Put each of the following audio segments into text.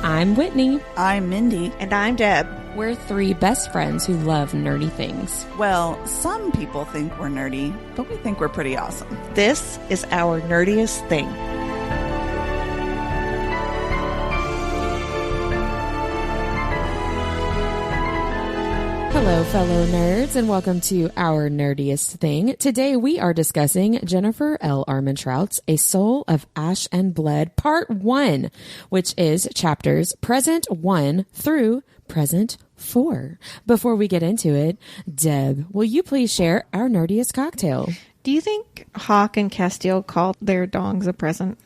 I'm Whitney. I'm Mindy. And I'm Deb. We're three best friends who love nerdy things. Well, some people think we're nerdy, but we think we're pretty awesome. This is Our Nerdiest Thing. Hello, fellow nerds, and welcome to Our Nerdiest Thing. Today we are discussing Jennifer L. Armentrout's A Soul of Ash and Blood, Part 1, which is chapters present 1 through present 4. Before we get into it, Deb, will you please share our nerdiest cocktail? Do you think Hawk and Casteel called their dongs a present?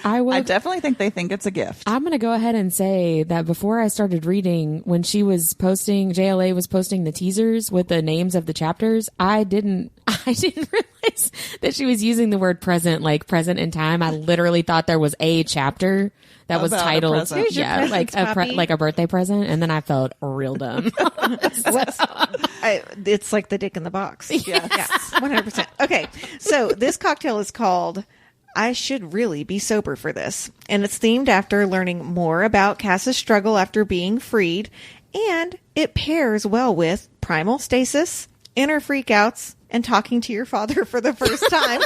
I definitely think they think it's a gift. I'm going to go ahead and say that before I started reading, when she was posting, JLA was posting the teasers with the names of the chapters, I didn't realize that she was using the word present, like present in time. I literally thought there was a chapter that was titled, yeah, like a birthday present, and then I felt real dumb. It's like the dick in the box. Yes. Yeah, 100%. Okay, so this cocktail is called I Should Really Be Sober for This, and it's themed after learning more about Cass's struggle after being freed, and it pairs well with primal stasis, inner freakouts, and talking to your father for the first time.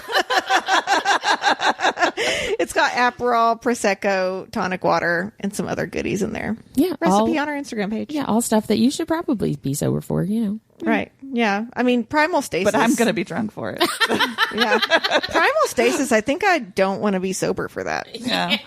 It's got Aperol, Prosecco, tonic water, and some other goodies in there. Yeah. Recipe on our Instagram page. Yeah, all stuff that you should probably be sober for, you know. Right. Yeah. I mean, primal stasis. But I'm going to be drunk for it. Yeah. Primal stasis, I think I don't want to be sober for that. Yeah.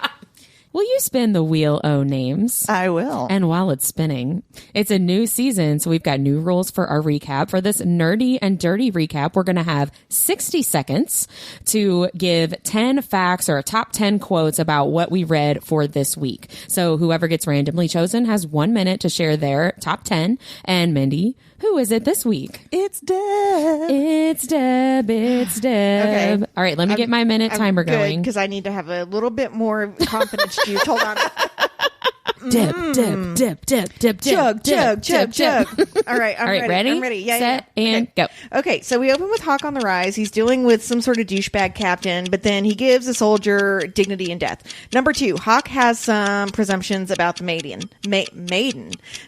Will you spin the wheel, O names? I will. And while it's spinning, it's a new season, so we've got new rules for our recap. For this nerdy and dirty recap, we're going to have 60 seconds to give 10 facts or a top 10 quotes about what we read for this week. So whoever gets randomly chosen has 1 minute to share their top 10. And Mindy, who is it this week? It's Deb. It's Deb. It's Deb. Okay. All right, let me get my minute timer going. Because I need to have a little bit more confidence juice. Hold on. Deb. Chug. All right, I'm ready? I'm ready. Yeah, set, and go. Okay, so we open with Hawk on the rise. He's dealing with some sort of douchebag captain, but then he gives a soldier dignity and death. Number 2, Hawk has some presumptions about the maiden.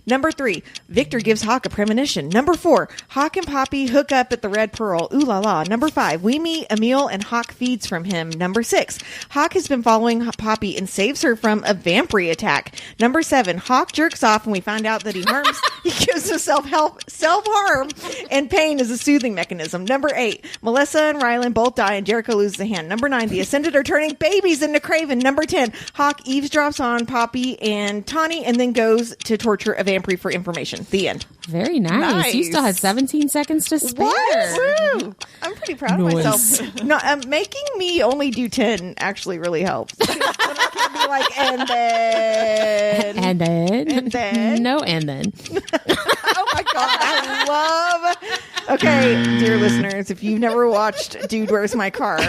Number 3, Victor gives Hawk a premonition. Number 4, Hawk and Poppy hook up at the Red Pearl. Ooh la la. Number 5, we meet Emil and Hawk feeds from him. Number 6, Hawk has been following Poppy and saves her from a vampire attack. Number 7, Hawk jerks off and we find out that he gives himself self-harm and pain as a soothing mechanism. Number 8, Melissa and Rylan both die and Jericho loses a hand. Number 9, the Ascended are turning babies into Craven. Number 10, Hawk eavesdrops on Poppy and Tawny and then goes to torture a vampire for information. The end. Very nice. You still had 17 seconds to spare. What? Woo! I'm pretty proud of myself. No, making me only do 10 actually really helps. When I can be like, and then. No, and then. Oh my God. I love. Okay, dear listeners, if you've never watched Dude, Where's My Car?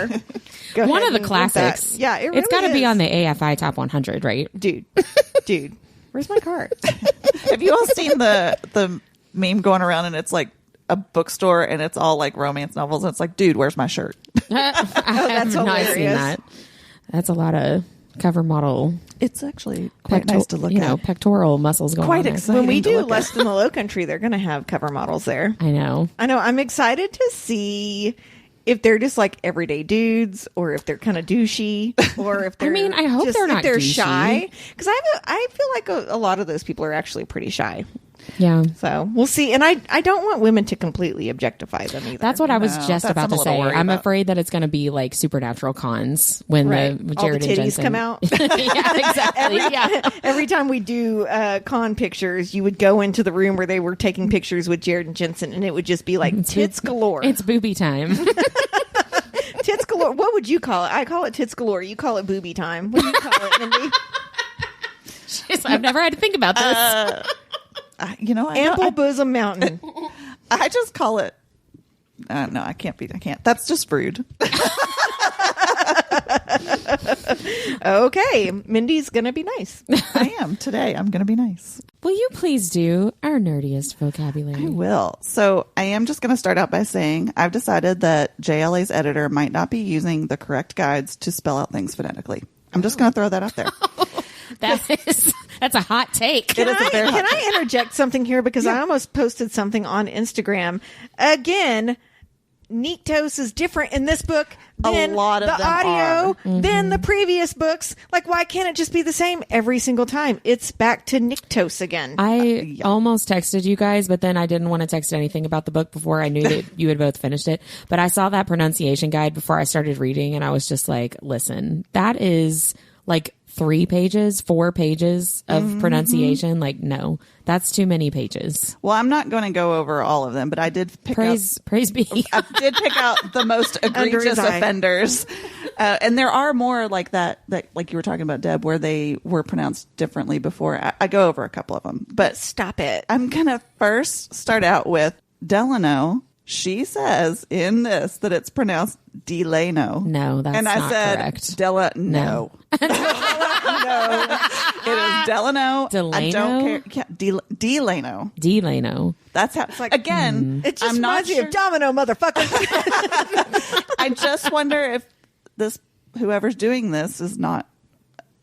Go One ahead of the classics. Yeah, it really it's got to is. be on the AFI Top 100, right? Dude, where's my car? Have you all seen the meme going around and it's like a bookstore and it's all like romance novels and it's like, dude, where's my shirt? That's I've not seen hilarious. that. That's a lot of cover model. It's actually quite nice to look at. Pectoral muscles going Quite on there. exciting. When we to do look Less at. Than the Low Country, they're going to have cover models there. I know. I'm excited to see if they're just like everyday dudes or if they're kind of douchey or if they're I hope they're not douchey. shy. Because I feel like a lot of those people are actually pretty shy. Yeah. So we'll see. And I don't want women to completely objectify them either. That's what I was just that's about to I'm a little say. worried I'm about. afraid that it's going to be like Supernatural cons when Right. the All the Jared and titties Jensen come out. Yeah, exactly. Yeah. Every time we do con pictures, you would go into the room where they were taking pictures with Jared and Jensen, and it would just be like tits galore. It's booby time. Tits galore. What would you call it? I call it tits galore. You call it booby time. What do you call it, Mindy? I've never had to think about this. Ample bosom mountain. I just call it. No, I can't. That's just rude. Okay, Mindy's gonna be nice. I am today. I'm going to be nice. Will you please do our nerdiest vocabulary? I will. So I am just going to start out by saying I've decided that JLA's editor might not be using the correct guides to spell out things phonetically. I'm just going to throw that out there. That's a hot take. Can I interject something here? Because I almost posted something on Instagram. Again, Nyctos is different in this book than A lot of the them audio, are. than the previous books. Like, why can't it just be the same every single time? It's back to Nyctos again. I almost texted you guys, but then I didn't want to text anything about the book before I knew that you had both finished it. But I saw that pronunciation guide before I started reading, and I was just like, listen, that is like 4 pages of pronunciation. Like, no, that's too many pages. Well, I'm not going to go over all of them, but I did pick Praise be. I did pick out the most egregious offenders. And there are more like that, like you were talking about, Deb, where they were pronounced differently before. I go over a couple of them, but Stop it. I'm going to first start out with Delano. She says in this that it's pronounced Delano. No, that's and I not said, correct. No. No, it is Delano. Delano? I don't care. Yeah, Delano. Delano. That's how. It's like, again, It just I'm not reminds me sure. of Domino, motherfucker. I just wonder if whoever's doing this is not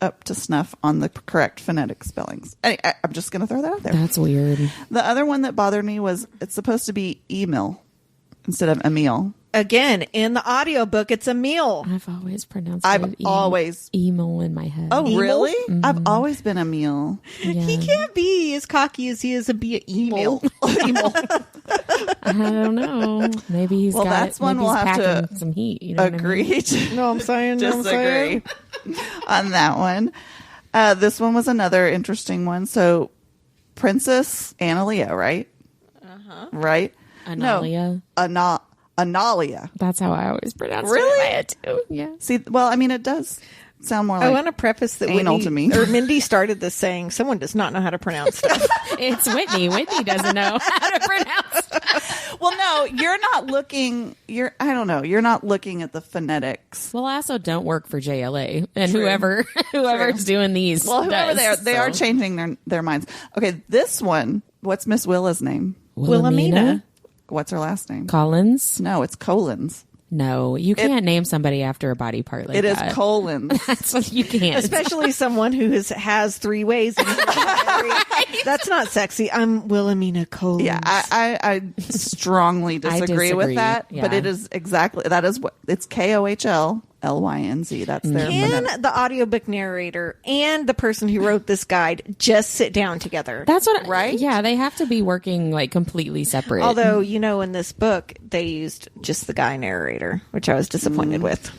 up to snuff on the correct phonetic spellings. I'm just going to throw that out there. That's weird. The other one that bothered me was it's supposed to be Emil instead of Emil. Again, in the audiobook, it's a meal. I've always pronounced emo in my head. Oh, Emil? really? Mm-hmm. I've always been Emil. Yeah. He can't be as cocky as he is to be an emo. Emil. I don't know. Maybe he's Well, got that's one maybe we'll he's have to packing some heat. You know what I mean? Agreed. No, I'm saying. Disagree on that one. This one was another interesting one. So, Princess Analia, right? Uh-huh. Right? Analia. No, Analia. That's how I always pronounce it. Really? In my head too. Yeah. See, well, I mean, it does sound more like I want to preface that anal Whitney, to me. or Mindy started this saying someone does not know how to pronounce stuff. It's Whitney. Whitney doesn't know how to pronounce. Well, no, you're not looking. I don't know. You're not looking at the phonetics. Well, I also don't work for JLA, and True. whoever's doing these. Well, whoever does, they are changing their minds. Okay, this one. What's Miss Willa's name? Wilhelmina. What's her last name? Collins. No, it's Collins. No, you can't name somebody after a body part like It is that. Collins. That's what you can't. Especially someone who has 3 ways. In his vocabulary. That's not sexy. I'm Wilhelmina Collins. Yeah, I strongly disagree with disagree. that. Yeah. But it is exactly that is what it's KOHLLYNZ. That's their Can phonetic. the audiobook narrator and the person who wrote this guide just sit down together? That's what. Right? Yeah, they have to be working like completely separate. Although, in this book, they used just the guy narrator, which I was disappointed with.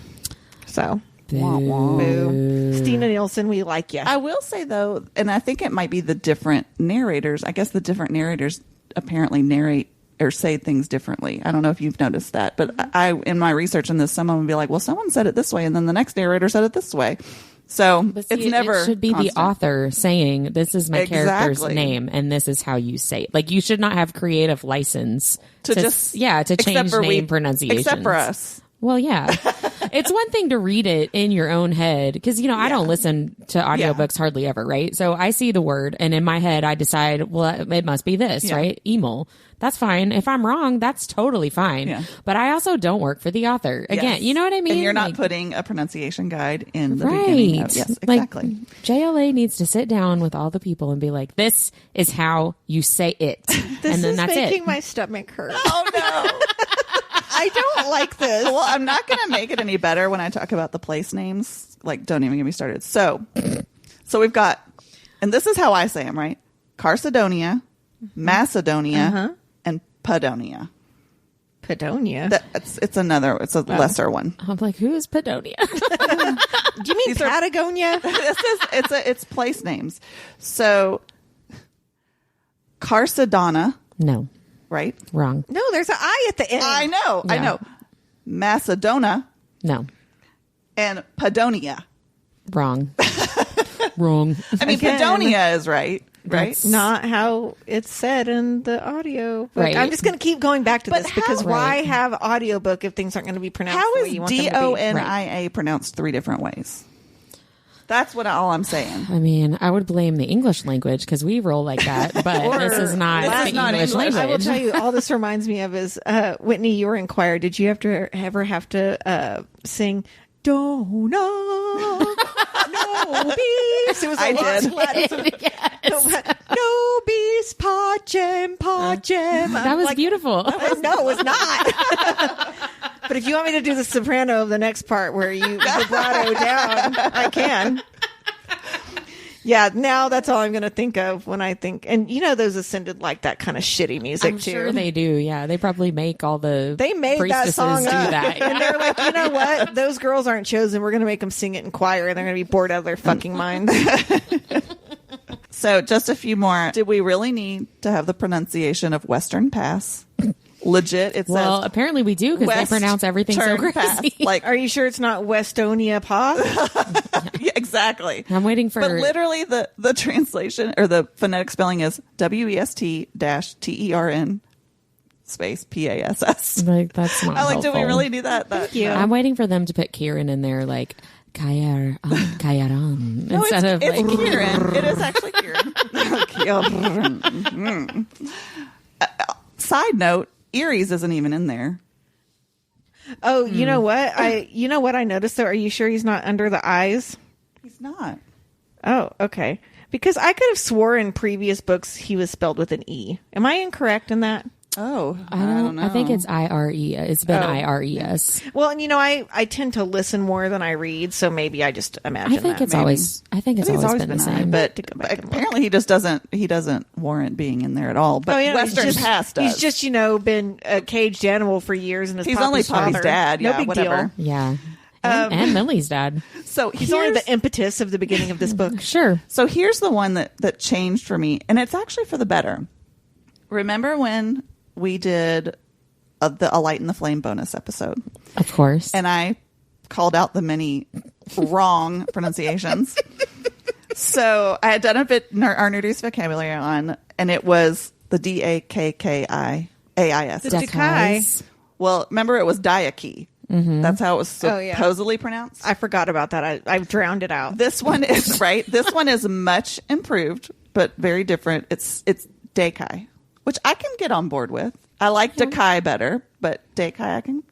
So, boo. Stina Nielsen, we like you. I will say though, and I think it might be the different narrators. I guess the different narrators apparently narrate or say things differently. I don't know if you've noticed that, but I in my research in this, someone would be like, well, someone said it this way, and then the next narrator said it this way. So But see, it's never it should be constant. the author saying, this is my character's Exactly. name and this is how you say it. Like, you should not have creative license to to change name pronunciations. except for us. Well, yeah. It's one thing to read it in your own head because, I don't listen to audiobooks hardly ever, right? So I see the word and in my head I decide, well, it must be this, right? Emil. That's fine. If I'm wrong, that's totally fine. Yeah. But I also don't work for the author. Again, Yes. you know what I mean? And you're not Like, putting a pronunciation guide in the right. beginning. Yes, exactly. Like, JLA needs to sit down with all the people and be like, this is how you say it. This and then is that's making it. my stomach hurt. Oh no. I don't like this. Well, I'm not going to make it any better when I talk about the place names. Like, don't even get me started. So we've got, and this is how I say them, right? Carcedonia, Macedonia, and Padonia. Padonia. It's a lesser one. I'm like, who is Padonia? Do you mean These are- Patagonia? It's place names. So Carcedona, No, right? wrong. No, there's an I at the end. I know. Yeah. Macedona No, and Padonia. wrong. Wrong. I mean, Again, Padonia is right. That's Not how it's said in the audio. But Right. I'm just going to keep going back to But this because how- why Right. have audiobook if things aren't going to be pronounced How the way is you want them to be? DONIA pronounced 3 different ways? That's all I'm saying. I mean, I would blame the English language because we roll like that, but this is not This the is not English English. language. I will tell you, all this reminds me of is Whitney, you were in choir. Did you ever have to sing Dona? No. No beast. It was I did. Yes. No beast, pacem, pacem. That was beautiful. No, it was not. But if you want me to do the soprano of the next part where you vibrato down, I can. Yeah, now that's all I'm going to think of when I think. And those Ascended like that kind of shitty music I'm too. sure they do. Yeah, they probably make all the They made that priestesses song do up. that. And they're like, you know what? Those girls aren't chosen. We're going to make them sing it in choir, and they're going to be bored out of their fucking minds. So just a few more. Did we really need to have the pronunciation of Western Pass? Legit, it Well, says apparently we do, because they pronounce everything so Western Pass. crazy. Like, Are you sure it's not Westonia Pa? yeah, exactly. I'm waiting for. But literally, the translation or the phonetic spelling is WEST-TERN space PASS. Like, that's not. I like. helpful. Do we really do that? Thank you. I'm waiting for them to put Kieran in there, like Kayaran, No, instead of it's like Kieran. It is actually Kieran. Side note: Erie's isn't even in there. Oh, you know what? I noticed though. Are you sure he's not under the eyes? He's not. Oh, okay. Because I could have swore in previous books he was spelled with an E. Am I incorrect in that? Oh, I don't know. I think it's IRE. It's been IRES. Well, and I tend to listen more than I read, so maybe I just imagine I think that. it's maybe. always. I think it's always been the I, same. but To go back and look. apparently he just doesn't. He doesn't warrant being in there at all. But Western Pass does. He's just been a caged animal for years, and He's only Poppy's dad. No Yeah, big whatever. deal. Yeah, and Millie's dad. So He's only the impetus of the beginning of this book. Sure. So here's the one that changed for me, and it's actually for the better. Remember when we did a Light in the Flame bonus episode, Of course. and I called out the many wrong pronunciations. So I had done a bit our Nerdiest vocabulary on, and it was the DAKKIAIS. The Dakai. Well, remember it was Diaki. That's how it was yeah. supposedly pronounced. I forgot about that. I drowned it out. This one is right. This one is much improved, but very different. It's Dakai, which I can get on board with. I like Dakai better, but Dakai I can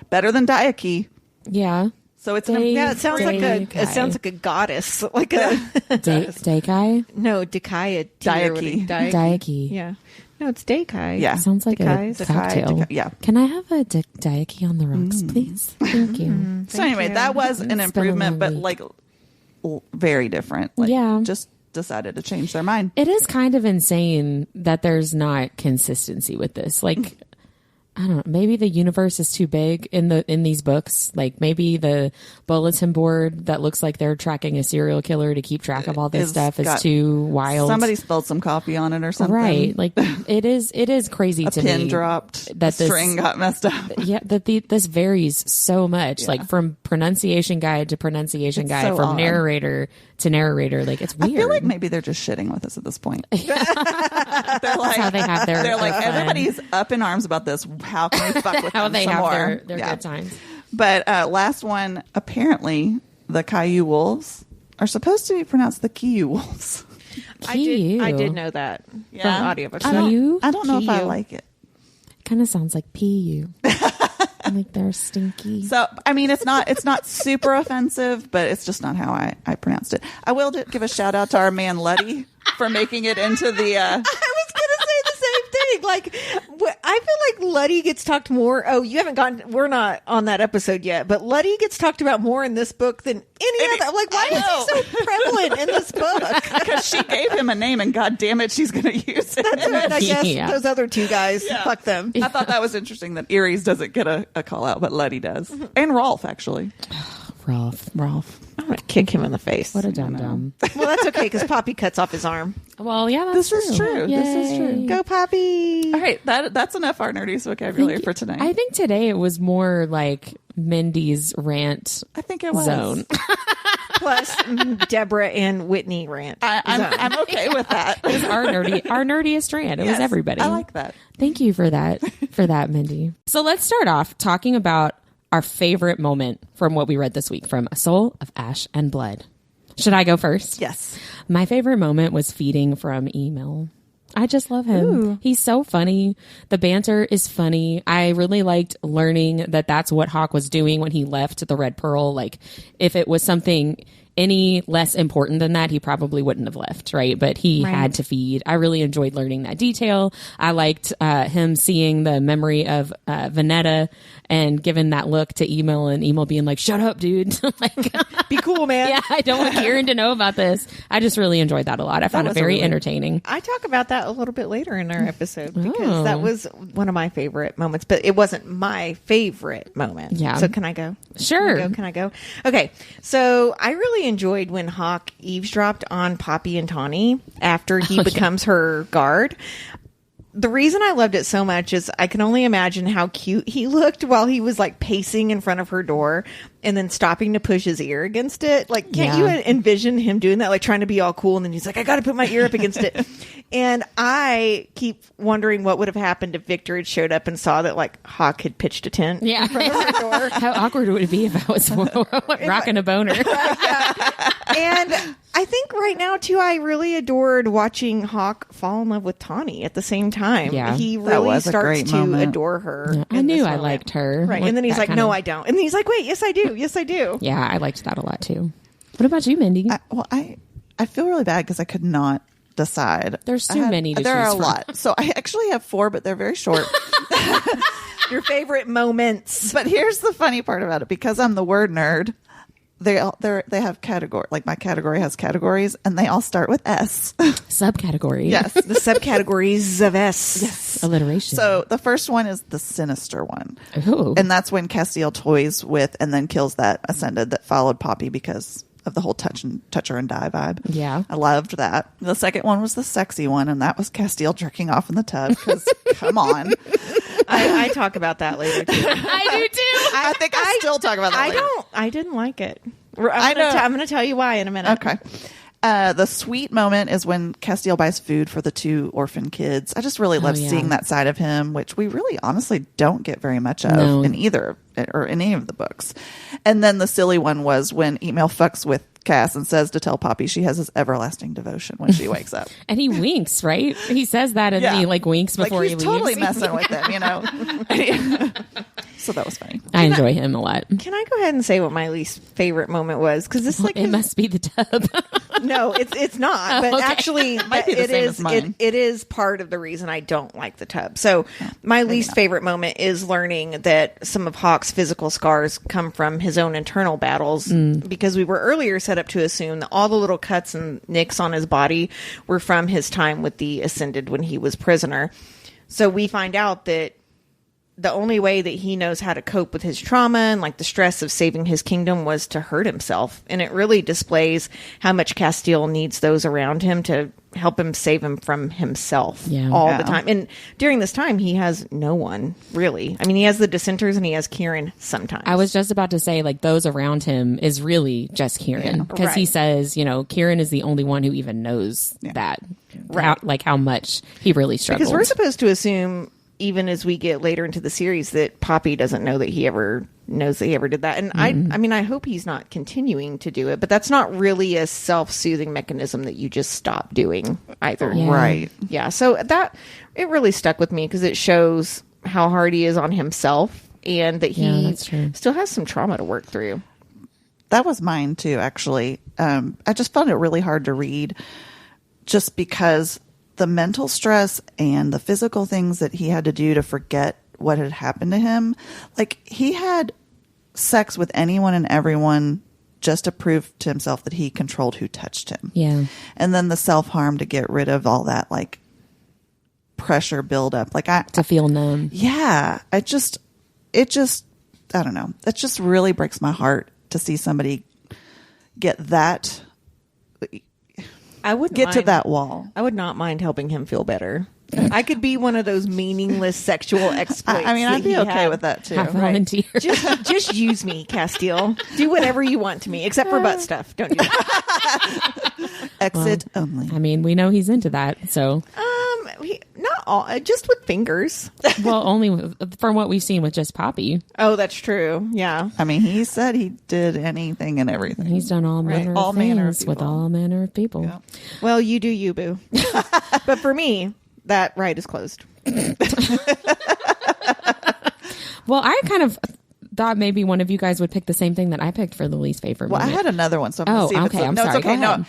better than Diaki. Yeah. So it's Yeah, it sounds like Dakai. it sounds like a goddess, like a Daikai? no Dakai Daiki. Daiki. Yeah, no, it's Dakai. Yeah. Sounds like Dakai's. a cocktail. Yeah. Can I have a Daiki on the rocks, please? Thank you. So anyway, you. that was an It's been a improvement, long but week. like very different. Like, Yeah. just decided to change their mind. It is kind of insane that there's not consistency with this. Like, I don't know. Maybe the universe is too big in these books. Like, maybe the bulletin board that looks like they're tracking a serial killer to keep track of all this stuff is too wild. Somebody spilled some coffee on it or something. Right? Like, it is crazy A to pin me dropped. that The string got messed up. Yeah, that this varies so much, like from pronunciation guide to pronunciation It's guide, so from odd. narrator to narrator. Like, it's weird. I feel like maybe they're just shitting with us at this point. They're like, how they have their they're like fun. everybody's up in arms about this. How can we fuck with how them they some have more? their Yeah. good times. But last one, apparently the Caillou wolves are supposed to be pronounced the Kiyu wolves. I did know that from the audiobooks. Kiyu? I don't know if I Kiyu. like it. Kind of sounds like PU. Like they're stinky. So I mean, it's not super offensive, but it's just not how I pronounced it. I will give a shout out to our man Luddy for making it into the. I was gonna say the same thing. Like, I feel like Luddy gets talked more. Oh, you haven't gotten. We're not on that episode yet, but Luddy gets talked about more in this book than any other. I'm like, why is he so prevalent in this book? Because she gave him a name, and God damn it, she's going to use it. That's right. I guess Yeah. those other two guys, fuck them. I thought that was interesting that Erie's doesn't get a call out, but Luddy does, and Rolf actually. Rolf. I'm gonna kick him in the face. What a dum-dum. Well, that's okay because Poppy cuts off his arm. Well, yeah, that's This is true. This is true. Go, Poppy. All right, that's enough our nerdiest vocabulary for tonight. I think today it was more like Mindy's rant I think it was. zone. Plus Deborah and Whitney rant. I'm okay with that. It was our nerdiest rant. It was Yes, everybody. I like that. Thank you for that, Mindy. So let's start off talking about our favorite moment from what we read this week from A Soul of Ash and Blood. Should I go first? Yes. My favorite moment was feeding from Email. I just love him. Ooh. He's so funny. The banter is funny. I really liked learning that that's what Hawk was doing when he left the Red Pearl. Like, if it was something any less important than that, he probably wouldn't have left, right? But he had to feed. I really enjoyed learning that detail. I liked him seeing the memory of Vanetta and giving that look to Emil, and Emil being like, shut up, dude. Like, be cool, man. Yeah, I don't want Kieran to know about this. I just really enjoyed that a lot. I found it very entertaining. I talk about that a little bit later in our episode because that was one of my favorite moments, but it wasn't my favorite moment. Yeah. So can I go? Sure. Can I go? Okay. So I really enjoyed when Hawk eavesdropped on Poppy and Tawny after he becomes her guard. The reason I loved it so much is I can only imagine how cute he looked while he was like pacing in front of her door and then stopping to push his ear against it. Like, can't you envision him doing that? Like trying to be all cool. And then he's like, I got to put my ear up against it. And I keep wondering what would have happened if Victor had showed up and saw that like Hawk had pitched a tent in front of her door. How awkward would it be if I was rocking a boner? And I think right now too, I really adored watching Hawk fall in love with Tawny at the same time. Yeah, he really starts to moment. adore her. Yeah, I knew I liked her. Right. And then he's like, no, I don't. And then he's like, wait, yes, I do. Yes, I do. Yeah, I liked that a lot too. What about you, Mindy? I feel really bad because I could not decide. There's too many to There are choose a from. lot. So I actually have 4, but they're very short. Your favorite moments. But here's the funny part about it. Because I'm the word nerd, they have category. Like my category has categories, and they all start with S. Subcategory. Yes. The subcategories of S. Yes. Alliteration. So the first one is the sinister one. Ooh. And that's when Casteel toys with and then kills that Ascended that followed Poppy because of the whole touch her and die vibe. Yeah. I loved that. The second one was the sexy one, and that was Casteel jerking off in the tub because come on. I talk about that later too. I do too. I think I still talk about that later. I didn't like it. I'm going to tell you why in a minute. Okay. The sweet moment is when Casteel buys food for the 2 orphan kids. I just really love seeing that side of him, which we really honestly don't get very much of in either or in any of the books. And then the silly one was when Emil fucks with Cass and says to tell Poppy she has his everlasting devotion when she wakes up. And he winks, right? He says that and then he like winks before like, he he's leaves. totally messing with him, you know? So that was funny. I enjoy him a lot. Can I go ahead and say what my least favorite moment was? Because this like It must be the tub. No, it's not. But actually, Might be the same as mine. it is part of the reason I don't like the tub. So my least favorite moment is learning that some of Hawk's physical scars come from his own internal battles. Because we were earlier set up to assume that all the little cuts and nicks on his body were from his time with the Ascended when he was prisoner. So we find out that the only way that he knows how to cope with his trauma and like the stress of saving his kingdom was to hurt himself. And it really displays how much Casteel needs those around him to help him save him from himself all the time. And during this time, he has no one really. I mean, he has the dissenters and he has Kieran sometimes. I was just about to say, like, those around him is really just Kieran. Because he says, you know, Kieran is the only one who even knows that. Right. How much he really struggled. Because we're supposed to assume, even as we get later into the series, that Poppy doesn't know that he ever knows that he ever did that. And I mean, I hope he's not continuing to do it, but that's not really a self-soothing mechanism that you just stop doing either. Yeah. Right. Yeah. So that, it really stuck with me because it shows how hard he is on himself and that he still has some trauma to work through. That was mine too, actually. I just found it really hard to read just because the mental stress and the physical things that he had to do to forget what had happened to him. Like, he had sex with anyone and everyone just to prove to himself that he controlled who touched him. Yeah. And then the self-harm to get rid of all that, like, pressure buildup. Like, to feel numb. Yeah. It just, I don't know. It just really breaks my heart to see somebody get that, I would get to that wall. I would not mind helping him feel better. I could be one of those meaningless sexual exploits. I mean, I'd be okay with that too. I volunteer. Just use me, Casteel. Do whatever you want to me, except for butt stuff. Don't do that. Exit only. I mean, we know he's into that, so. Not all, just with fingers. Well, only from what we've seen with just Poppy. Oh, that's true. Yeah. I mean, he said he did anything and everything. He's done all manner of All things manner of with people. all manner of people. Yeah. Well, you do you, boo. But for me, that ride is closed. Well, I kind of thought maybe one of you guys would pick the same thing that I picked for the least favorite Well, I moment. had another one, so I'm going to see if okay. I'm no, sorry. it's okay. Go ahead. No,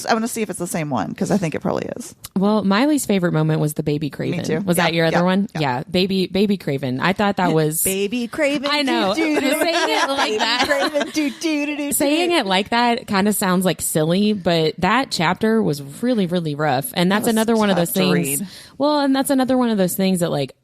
I'm going to see if it's the same one because I think it probably is. Well, my least favorite moment was the baby Craven. Me too. Was that your other one? Yeah. Baby Craven. I thought that was Baby Craven. I know. Saying it like that. Saying it like that kind of sounds like silly, but that chapter was really, really rough. And that's another one of those things. Well, and that's another one of those things that like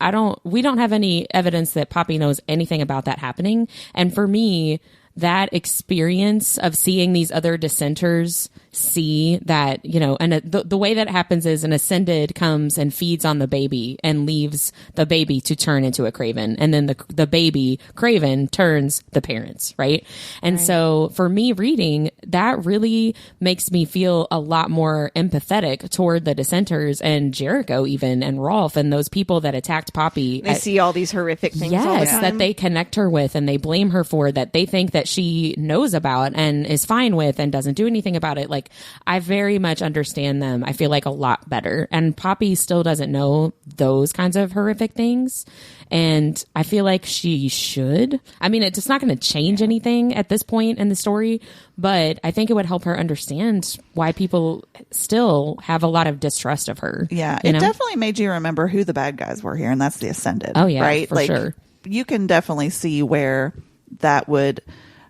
we don't have any evidence that Poppy knows anything about that happening. And for me, that experience of seeing these other dissenters see that, and the way that happens is an ascended comes and feeds on the baby and leaves the baby to turn into a Craven. And then the baby Craven turns the parents, right? And so for me reading, that really makes me feel a lot more empathetic toward the dissenters and Jericho even and Rolf and those people that attacked Poppy. They see all these horrific things all the time. That they connect her with and they blame her for, that they think that she knows about and is fine with and doesn't do anything about it. Like, I very much understand them. I feel like a lot better. And Poppy still doesn't know those kinds of horrific things. And I feel like she should. I mean, it's not going to change anything at this point in the story, but I think it would help her understand why people still have a lot of distrust of her. Yeah, it definitely made you remember who the bad guys were here, and that's the Ascended. Oh, yeah, right? for sure. You can definitely see where that would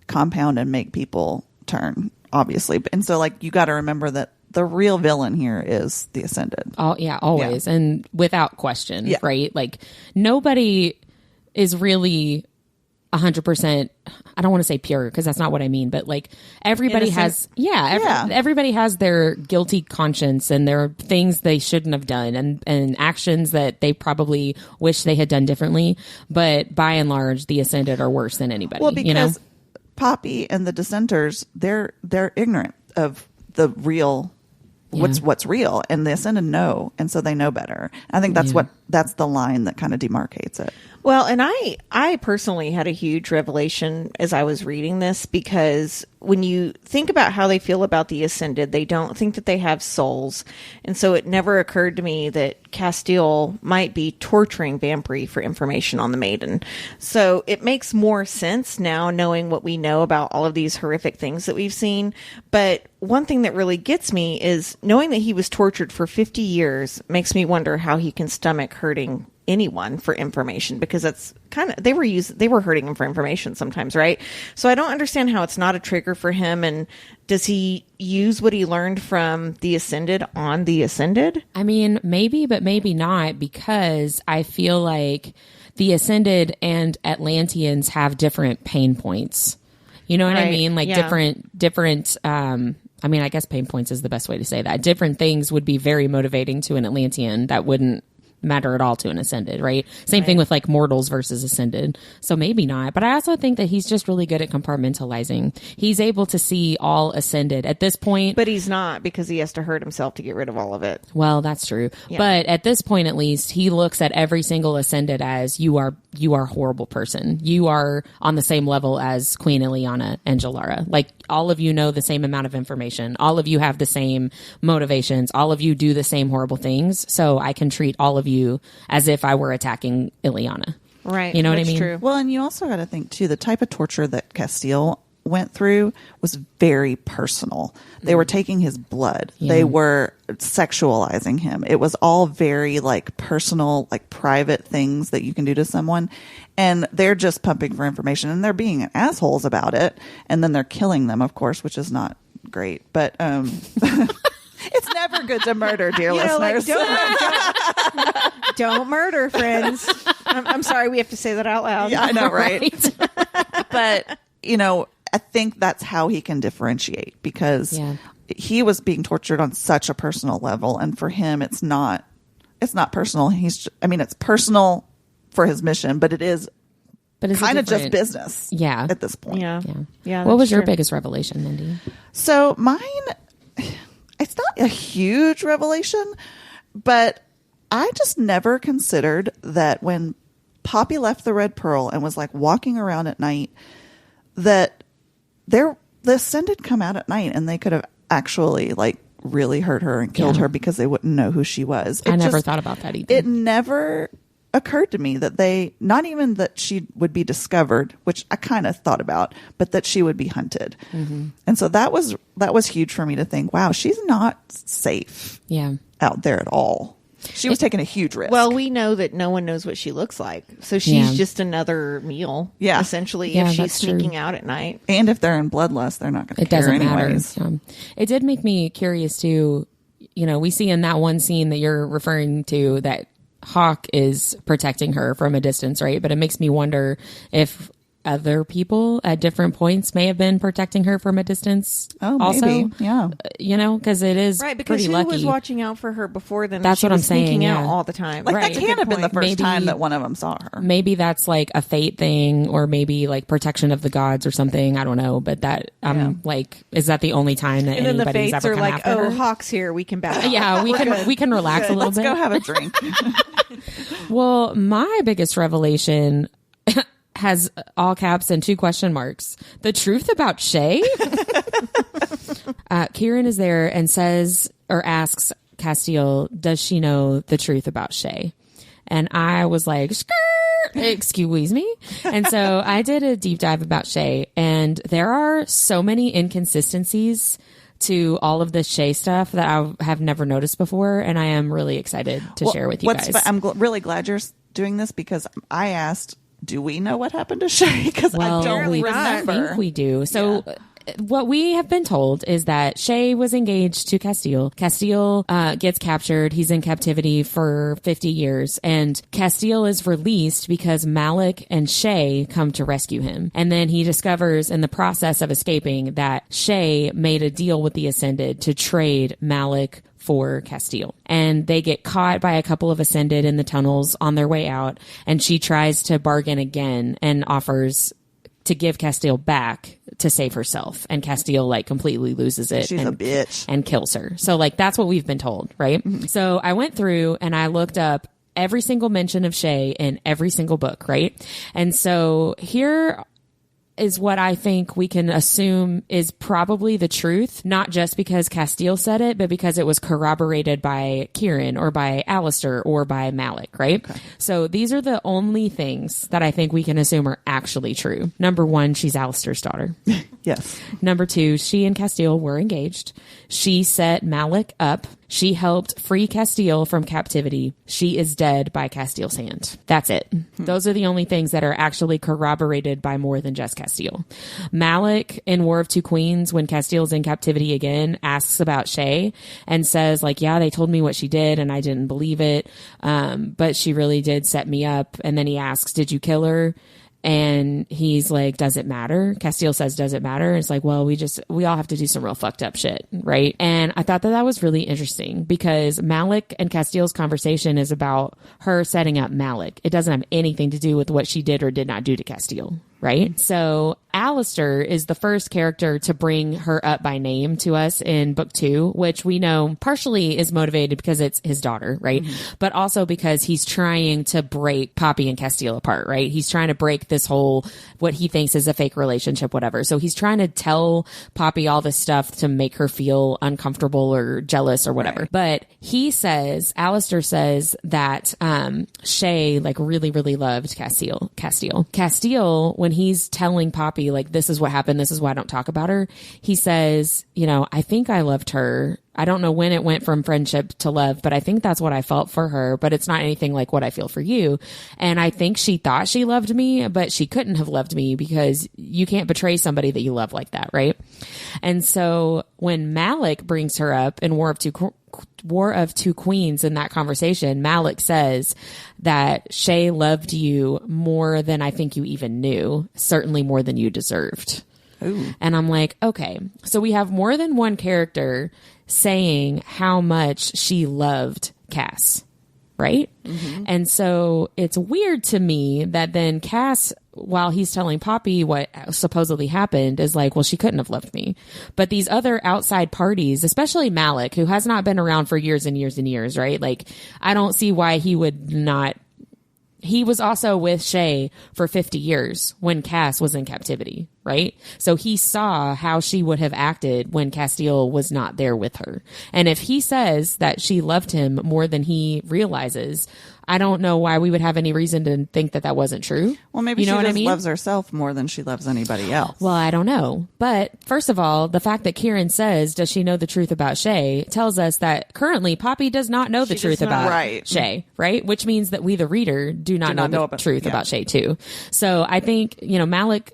compound and make people turn, obviously. And so, like, you got to remember that the real villain here is the Ascended. Oh, yeah, always. Yeah. And without question, right? Like, nobody is really 100%, I don't want to say pure because that's not what I mean, but like everybody has, everybody has their guilty conscience and there are things they shouldn't have done and actions that they probably wish they had done differently. But by and large, the Ascended are worse than anybody. Well, because Poppy and the Dissenters, they're ignorant of the real, what's real, and the Ascended know, and so they know better. I think that's the line that kind of demarcates it. Well, and I personally had a huge revelation as I was reading this, because when you think about how they feel about the Ascended, they don't think that they have souls. And so it never occurred to me that Casteel might be torturing Vampire for information on the Maiden. So it makes more sense now knowing what we know about all of these horrific things that we've seen. But one thing that really gets me is knowing that he was tortured for 50 years makes me wonder how he can stomach hurting anyone for information, because that's kind of, they were hurting him for information sometimes, right? So I don't understand how it's not a trigger for him. And does he use what he learned from the Ascended on the Ascended? I mean, maybe, but maybe not, because I feel like the Ascended and Atlanteans have different pain points. You know what I mean? Like different I mean, I guess pain points is the best way to say that. Different things would be very motivating to an Atlantean that wouldn't matter at all to an Ascended, right? Same thing with like mortals versus Ascended. So maybe not. But I also think that he's just really good at compartmentalizing. He's able to see all Ascended at this point. But he's not, because he has to hurt himself to get rid of all of it. Well, that's true. Yeah. But at this point, at least, he looks at every single Ascended as you are a horrible person. You are on the same level as Queen Ileana and Jalara. Like, all of you know the same amount of information. All of you have the same motivations. All of you do the same horrible things. So I can treat all of you as if I were attacking Ileana. Right. You know what I mean? True. Well, and you also got to think too, the type of torture that Casteel went through was very personal. They were taking his blood. Yeah. They were sexualizing him. It was all very like personal, like private things that you can do to someone. And they're just pumping for information, and they're being assholes about it. And then they're killing them, of course, which is not great. But it's never good to murder, dear listeners. Like, don't murder, friends. I'm sorry, we have to say that out loud. Yeah, I know, right? But, I think that's how he can differentiate, because he was being tortured on such a personal level. And for him, it's not personal. It's personal for his mission, but it's kind of just business. Yeah. At this point. Yeah. What was your biggest revelation, Mindy? So mine, it's not a huge revelation, but I just never considered that when Poppy left the Red Pearl and was like walking around at night, that the Ascended come out at night and they could have actually like really hurt her and killed her because they wouldn't know who she was. I never thought about that either. It never occurred to me that not even that she would be discovered, which I kind of thought about, but that she would be hunted. Mm-hmm. And so that was huge for me to think, wow, she's not safe out there at all. She was taking a huge risk. Well, we know that no one knows what she looks like. So she's just another meal, essentially, if she's sneaking out at night. And if they're in bloodlust, they're not going to care anyways. Matter. It did make me curious, too. We see in that one scene that you're referring to that Hawk is protecting her from a distance, right? But it makes me wonder if other people at different points may have been protecting her from a distance. Oh, also. maybe. Yeah. Because it is right, because pretty who lucky. was watching out for her before then? That's what I'm saying. Sneaking out all the time. Like, right. that can't have been the first time that one of them saw her. Maybe that's like a fate thing, or maybe like protection of the gods or something. I don't know. But that, like, is that the only time that and then the anybody's fates ever are come like, after her? Hawk's here. We can back off. Yeah, we can relax a little Let's bit. go have a drink. Well, my biggest revelation has all caps and 2 question marks. The truth about Shay? Kieran is there and says or asks Casteel, does she know the truth about Shay? And I was like, excuse me. And so I did a deep dive about Shay, and there are so many inconsistencies to all of this Shay stuff that I have never noticed before, and I am really excited to share with you guys. I'm really glad you're doing this, because I asked, do we know what happened to Shay? Because I don't remember. I think we do. So what we have been told is that Shay was engaged to Casteel. Casteel gets captured. He's in captivity for 50 years. And Casteel is released because Malik and Shay come to rescue him. And then he discovers in the process of escaping that Shay made a deal with the Ascended to trade Malik for Casteel. And they get caught by a couple of Ascended in the tunnels on their way out. And she tries to bargain again and offers to give Casteel back to save herself. And Casteel like completely loses it. She's a bitch. And kills her. So like that's what we've been told, right? Mm-hmm. So I went through and I looked up every single mention of Shay in every single book, right? And so here is what I think we can assume is probably the truth, not just because Casteel said it, but because it was corroborated by Kieran or by Alistair or by Malik, right? Okay. So these are the only things that I think we can assume are actually true. Number 1, she's Alistair's daughter. Yes. Number 2, she and Casteel were engaged. She set Malik up. She helped free Casteel from captivity. She is dead by Casteel's hand. That's it. Those are the only things that are actually corroborated by more than just Casteel. Malik in War of Two Queens, when Casteel's in captivity again, asks about Shay and says like, yeah, they told me what she did and I didn't believe it. But she really did set me up. And then he asks, did you kill her? And he's like, does it matter? Casteel says, does it matter? It's like, well, we all have to do some real fucked up shit, right? And I thought that was really interesting because Malik and Casteel's conversation is about her setting up Malik. It doesn't have anything to do with what she did or did not do to Casteel, right? So Alistair is the first character to bring her up by name to us in book 2, which we know partially is motivated because it's his daughter, right? Mm-hmm. But also because he's trying to break Poppy and Casteel apart, right? He's trying to break this whole, what he thinks is a fake relationship, whatever. So he's trying to tell Poppy all this stuff to make her feel uncomfortable or jealous or whatever. Right. But he says, Alistair says that Shay like really, really loved Casteel. Casteel, when he's telling Poppy like, this is what happened, this is why I don't talk about her, he says, I think I loved her. I don't know when it went from friendship to love, but I think that's what I felt for her, but it's not anything like what I feel for you. And I think she thought she loved me, but she couldn't have loved me because you can't betray somebody that you love like that, right? And so when Malik brings her up in War of Two Queens in that conversation, Malik says that Shay loved you more than I think you even knew, certainly more than you deserved. Ooh. And I'm like, okay, so we have more than one character saying how much she loved Cass, right? Mm-hmm. And so it's weird to me that then Cass, while he's telling Poppy what supposedly happened, is like, well, she couldn't have loved me. But these other outside parties, especially Malik, who has not been around for years and years and years, right? Like, I don't see why he would not. He was also with Shay for 50 years when Cass was in captivity, right? So he saw how she would have acted when Casteel was not there with her. And if he says that she loved him more than he realizes, I don't know why we would have any reason to think that that wasn't true. Well, maybe you know she what just I mean? loves herself more than she loves anybody else. Well, I don't know. But first of all, the fact that Kieran says, does she know the truth about Shay, tells us that currently Poppy does not know the truth about Shay, right? Which means that we, the reader, do not know the truth about Shay too. So I think, Malik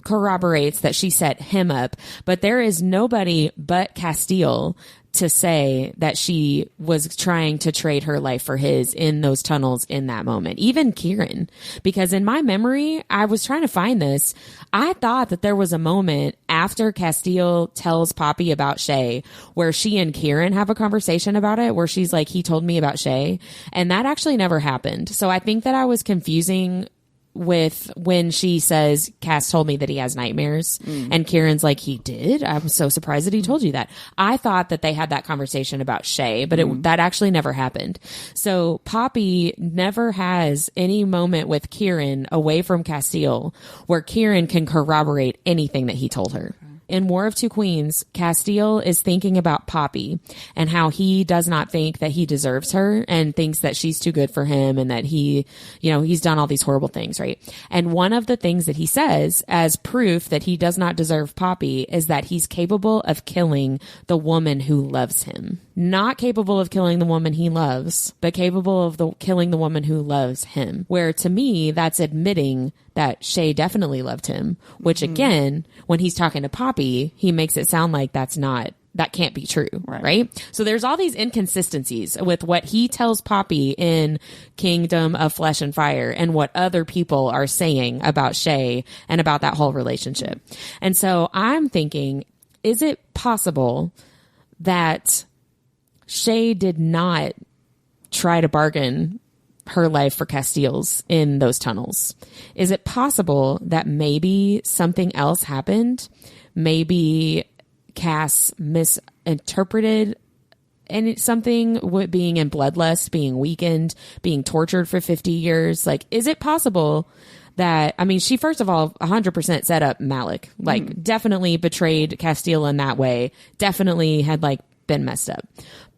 corroborates that she set him up, but there is nobody but Casteel to say that she was trying to trade her life for his in those tunnels in that moment. Even Kieran, because in my memory, I was trying to find this. I thought that there was a moment after Casteel tells Poppy about Shay where she and Kieran have a conversation about it, where she's like, he told me about Shay. And that actually never happened. So I think that I was confusing with when she says, Cass told me that he has nightmares, and Kieran's like, he did? I'm so surprised that he told you that. I thought that they had that conversation about Shay, but that actually never happened. So Poppy never has any moment with Kieran away from Casteel where Kieran can corroborate anything that he told her. In War of Two Queens, Casteel is thinking about Poppy and how he does not think that he deserves her and thinks that she's too good for him and that he, he's done all these horrible things, right? And one of the things that he says as proof that he does not deserve Poppy is that he's capable of killing the woman who loves him. Not capable of killing the woman he loves, but capable of killing the woman who loves him. Where to me, that's admitting that Shay definitely loved him, which again, when he's talking to Poppy, he makes it sound like that can't be true, right? So there's all these inconsistencies with what he tells Poppy in Kingdom of Flesh and Fire and what other people are saying about Shay and about that whole relationship. And so I'm thinking, is it possible that Shay did not try to bargain her life for Casteel's in those tunnels? Is it possible that maybe something else happened? Maybe Cass misinterpreted something, being in bloodlust, being weakened, being tortured for 50 years. Like, is it possible that, she first of all 100% set up Malik, definitely betrayed Casteel in that way, definitely had been messed up.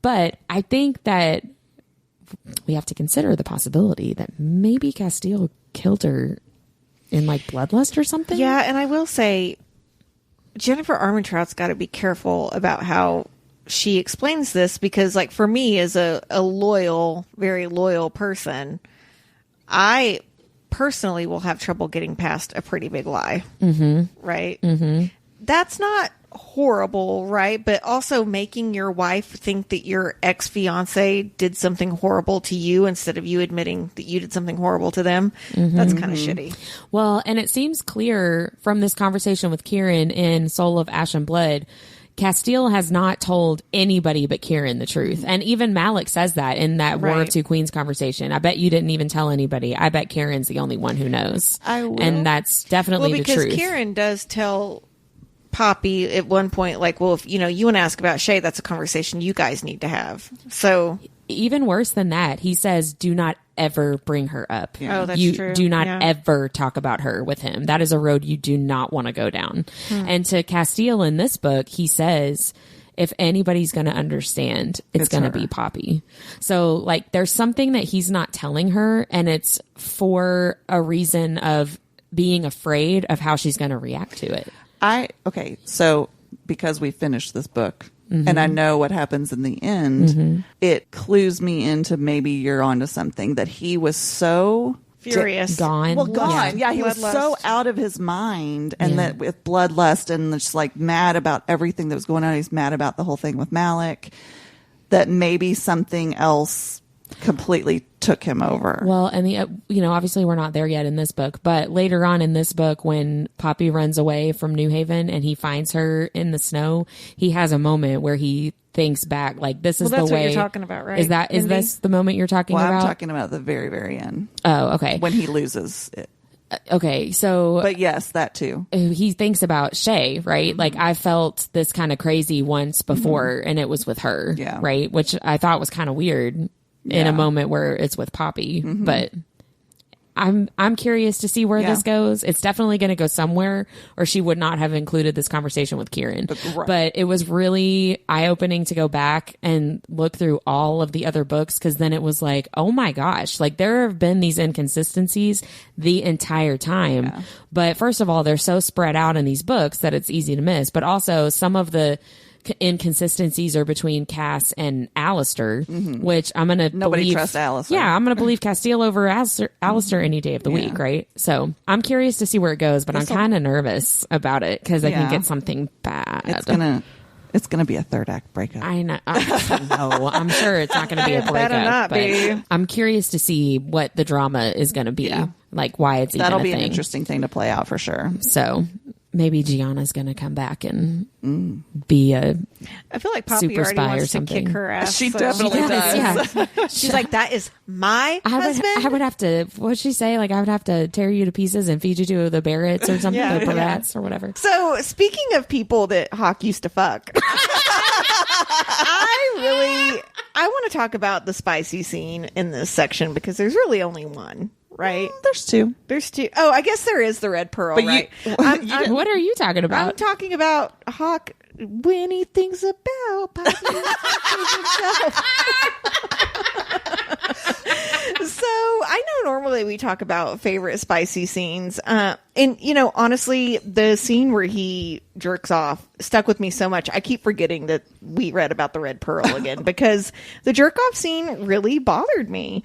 But I think that we have to consider the possibility that maybe Casteel killed her in bloodlust or something. Yeah, and I will say Jennifer Armentrout's got to be careful about how she explains this, because for me as a loyal, very loyal person, I personally will have trouble getting past a pretty big lie. Mm-hmm. Right? Mm-hmm. That's not horrible, right? But also making your wife think that your ex-fiance did something horrible to you instead of you admitting that you did something horrible to them. Mm-hmm. That's kind of shitty. Well, and it seems clear from this conversation with Kieran in Soul of Ash and Blood, Casteel has not told anybody but Kieran the truth. And even Malik says that in that War of Two Queens conversation. I bet you didn't even tell anybody. I bet Kieran's the only one who knows. I will. And that's definitely the truth. Because Kieran does tell Poppy at one point, if you want to ask about Shay, that's a conversation you guys need to have. So even worse than that, he says, do not ever bring her up. Yeah. Oh, that's you true. Do not ever talk about her with him. That is a road you do not want to go down. And to Casteel in this book, he says, if anybody's going to understand, it's going to be Poppy. So there's something that he's not telling her, and it's for a reason of being afraid of how she's going to react to it. So because we finished this book and I know what happens in the end, it clues me into maybe you're onto something, that he was so furious. Gone. Well, gone. Yeah, he was so out of his mind, and that with bloodlust and just mad about everything that was going on. He's mad about the whole thing with Malik, that maybe something else completely took him over. Well, and obviously we're not there yet in this book, but later on in this book, when Poppy runs away from New Haven and he finds her in the snow, he has a moment where he thinks back, this is the way. That's what you're talking about, right? Is this the moment you're talking about? I'm talking about the very, very end. Oh, okay. When he loses it. Okay, so... But yes, that too. He thinks about Shay, right? I felt this kind of crazy once before, and it was with her, right? Which I thought was kind of weird in a moment where it's with Poppy. But I'm curious to see where this goes. It's definitely going to go somewhere, or she would not have included this conversation with Kieran. But it was really eye-opening to go back and look through all of the other books, because then it was like, oh my gosh, like there have been these inconsistencies the entire time. Yeah. But first of all, they're so spread out in these books that it's easy to miss. But also some of the inconsistencies are between Cass and Alistair, which I'm gonna nobody trusts Alistair. Yeah, I'm gonna believe Casteel over Alistair any day of the week, right? So I'm curious to see where it goes, but I'm kind of nervous about it because I think it's something bad. It's gonna be a third act breakup. I know. No, I'm sure it's not gonna be a breakup. Better not be. I'm curious to see what the drama is gonna be, like why it's even that'll a be thing. An interesting thing to play out for sure. So. Maybe Gianna's going to come back and be a I feel like Poppy super already spy wants or something. to kick her ass. She definitely does. Yeah. She's like, that is my husband. I would have to, what'd she say? Like, I would have to tear you to pieces and feed you to the Barretts or something, the Barretts or whatever. So, speaking of people that Hawk used to fuck, I want to talk about the spicy scene in this section because there's really only one. Right? There's two. Oh, I guess there is the red pearl, but right? What are you talking about? I'm talking about Hawk when he thinks about Poppy himself. So I know normally we talk about favorite spicy scenes. And, honestly, the scene where he jerks off stuck with me so much. I keep forgetting that we read about the red pearl again because the jerk off scene really bothered me.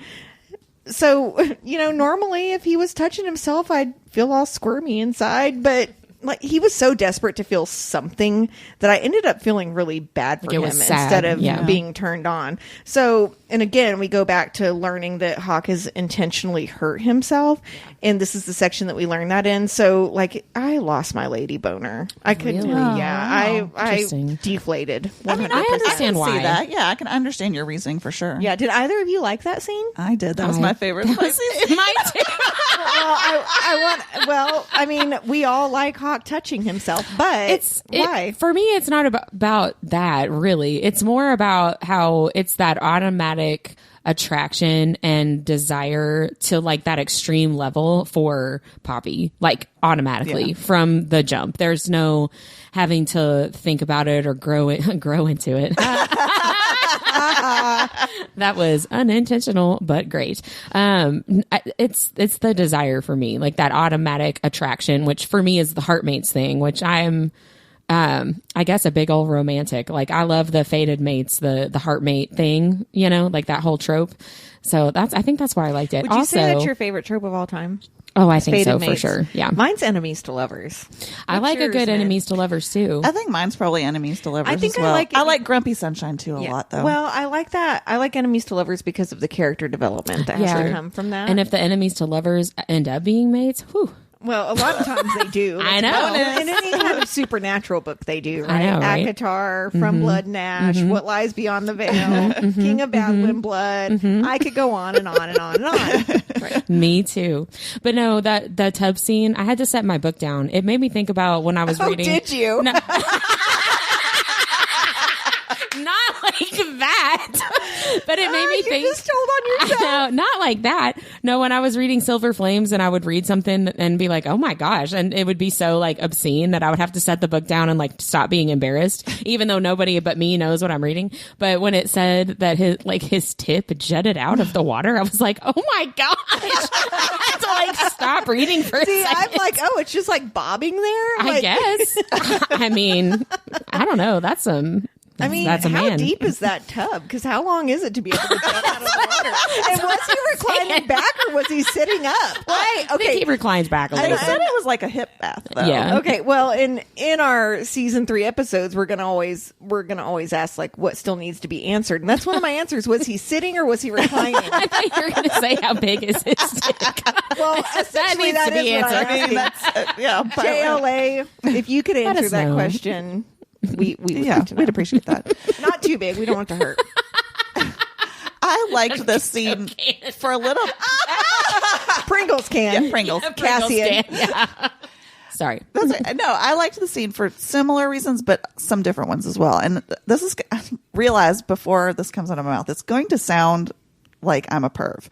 So, normally if he was touching himself, I'd feel all squirmy inside, but like he was so desperate to feel something that I ended up feeling really bad for him instead of being turned on. So, and again, we go back to learning that Hawk has intentionally hurt himself. And this is the section that we learned that in. So like I lost my lady boner. I couldn't, I deflated. 100%. I mean, I understand why. See that. Yeah, I can understand your reasoning for sure. Yeah. Did either of you like that scene? I did. That was my favorite. Mine too. I mean, we all like Hawk touching himself, but why? For me, it's not about that really. It's more about how it's that automatic attraction and desire to like that extreme level for Poppy, like automatically from the jump. There's no having to think about it or grow into it. That was unintentional, but great. It's the desire for me, like that automatic attraction, which for me is the heartmates thing, which I'm, I guess a big old romantic. Like I love the fated mates, the heartmate thing, like that whole trope. So I think that's why I liked it. Would you say that's your favorite trope of all time? Oh, I think Fated so mates. for sure. Yeah. Mine's enemies to lovers. I like a good enemies to lovers too. I think mine's probably enemies to lovers as well. I like Grumpy Sunshine too a lot though. Well, I like that. I like enemies to lovers because of the character development that has to come from that. And if the enemies to lovers end up being mates, whew. Well, a lot of times they do. I know. In any kind of supernatural book, they do, right? I know, right? ACOTAR, From Blood and Ash, What Lies Beyond the Veil, King of Badland Blood. I could go on and on and on and on. Right. Me too. But no, that tub scene, I had to set my book down. It made me think about when I was reading. Did you? No. Not like that, but it made me think. You just told on yourself. No, not like that. No, when I was reading Silver Flames and I would read something and be like, oh my gosh, and it would be so like obscene that I would have to set the book down and like stop being embarrassed, even though nobody but me knows what I'm reading. But when it said that his tip jutted out of the water, I was like, oh my gosh, I had to like stop reading for a second. I'm like, oh, it's just like bobbing there? I guess. I mean, I don't know. That's a how man. deep is that tub? Because how long is it to be able to jump out of the water? And was he reclining back or was he sitting up? Right. I think he reclines back a little I bit. said it was like a hip bath, though. Yeah. Okay. Well, in our season 3 episodes, we're gonna always ask like what still needs to be answered, and that's one of my answers. Was he sitting or was he reclining? I thought you were going to say how big is his dick. Well, that needs to be answered. I mean, that's JLA, if you could answer us that know. question. We'd appreciate that. Not too big. We don't want it to hurt. I liked this scene for a little. Pringles can. Yeah, Pringles. Cassian. Yeah. Sorry. That's right. No, I liked the scene for similar reasons, but some different ones as well. And this is, I realized before this comes out of my mouth, it's going to sound like I'm a perv.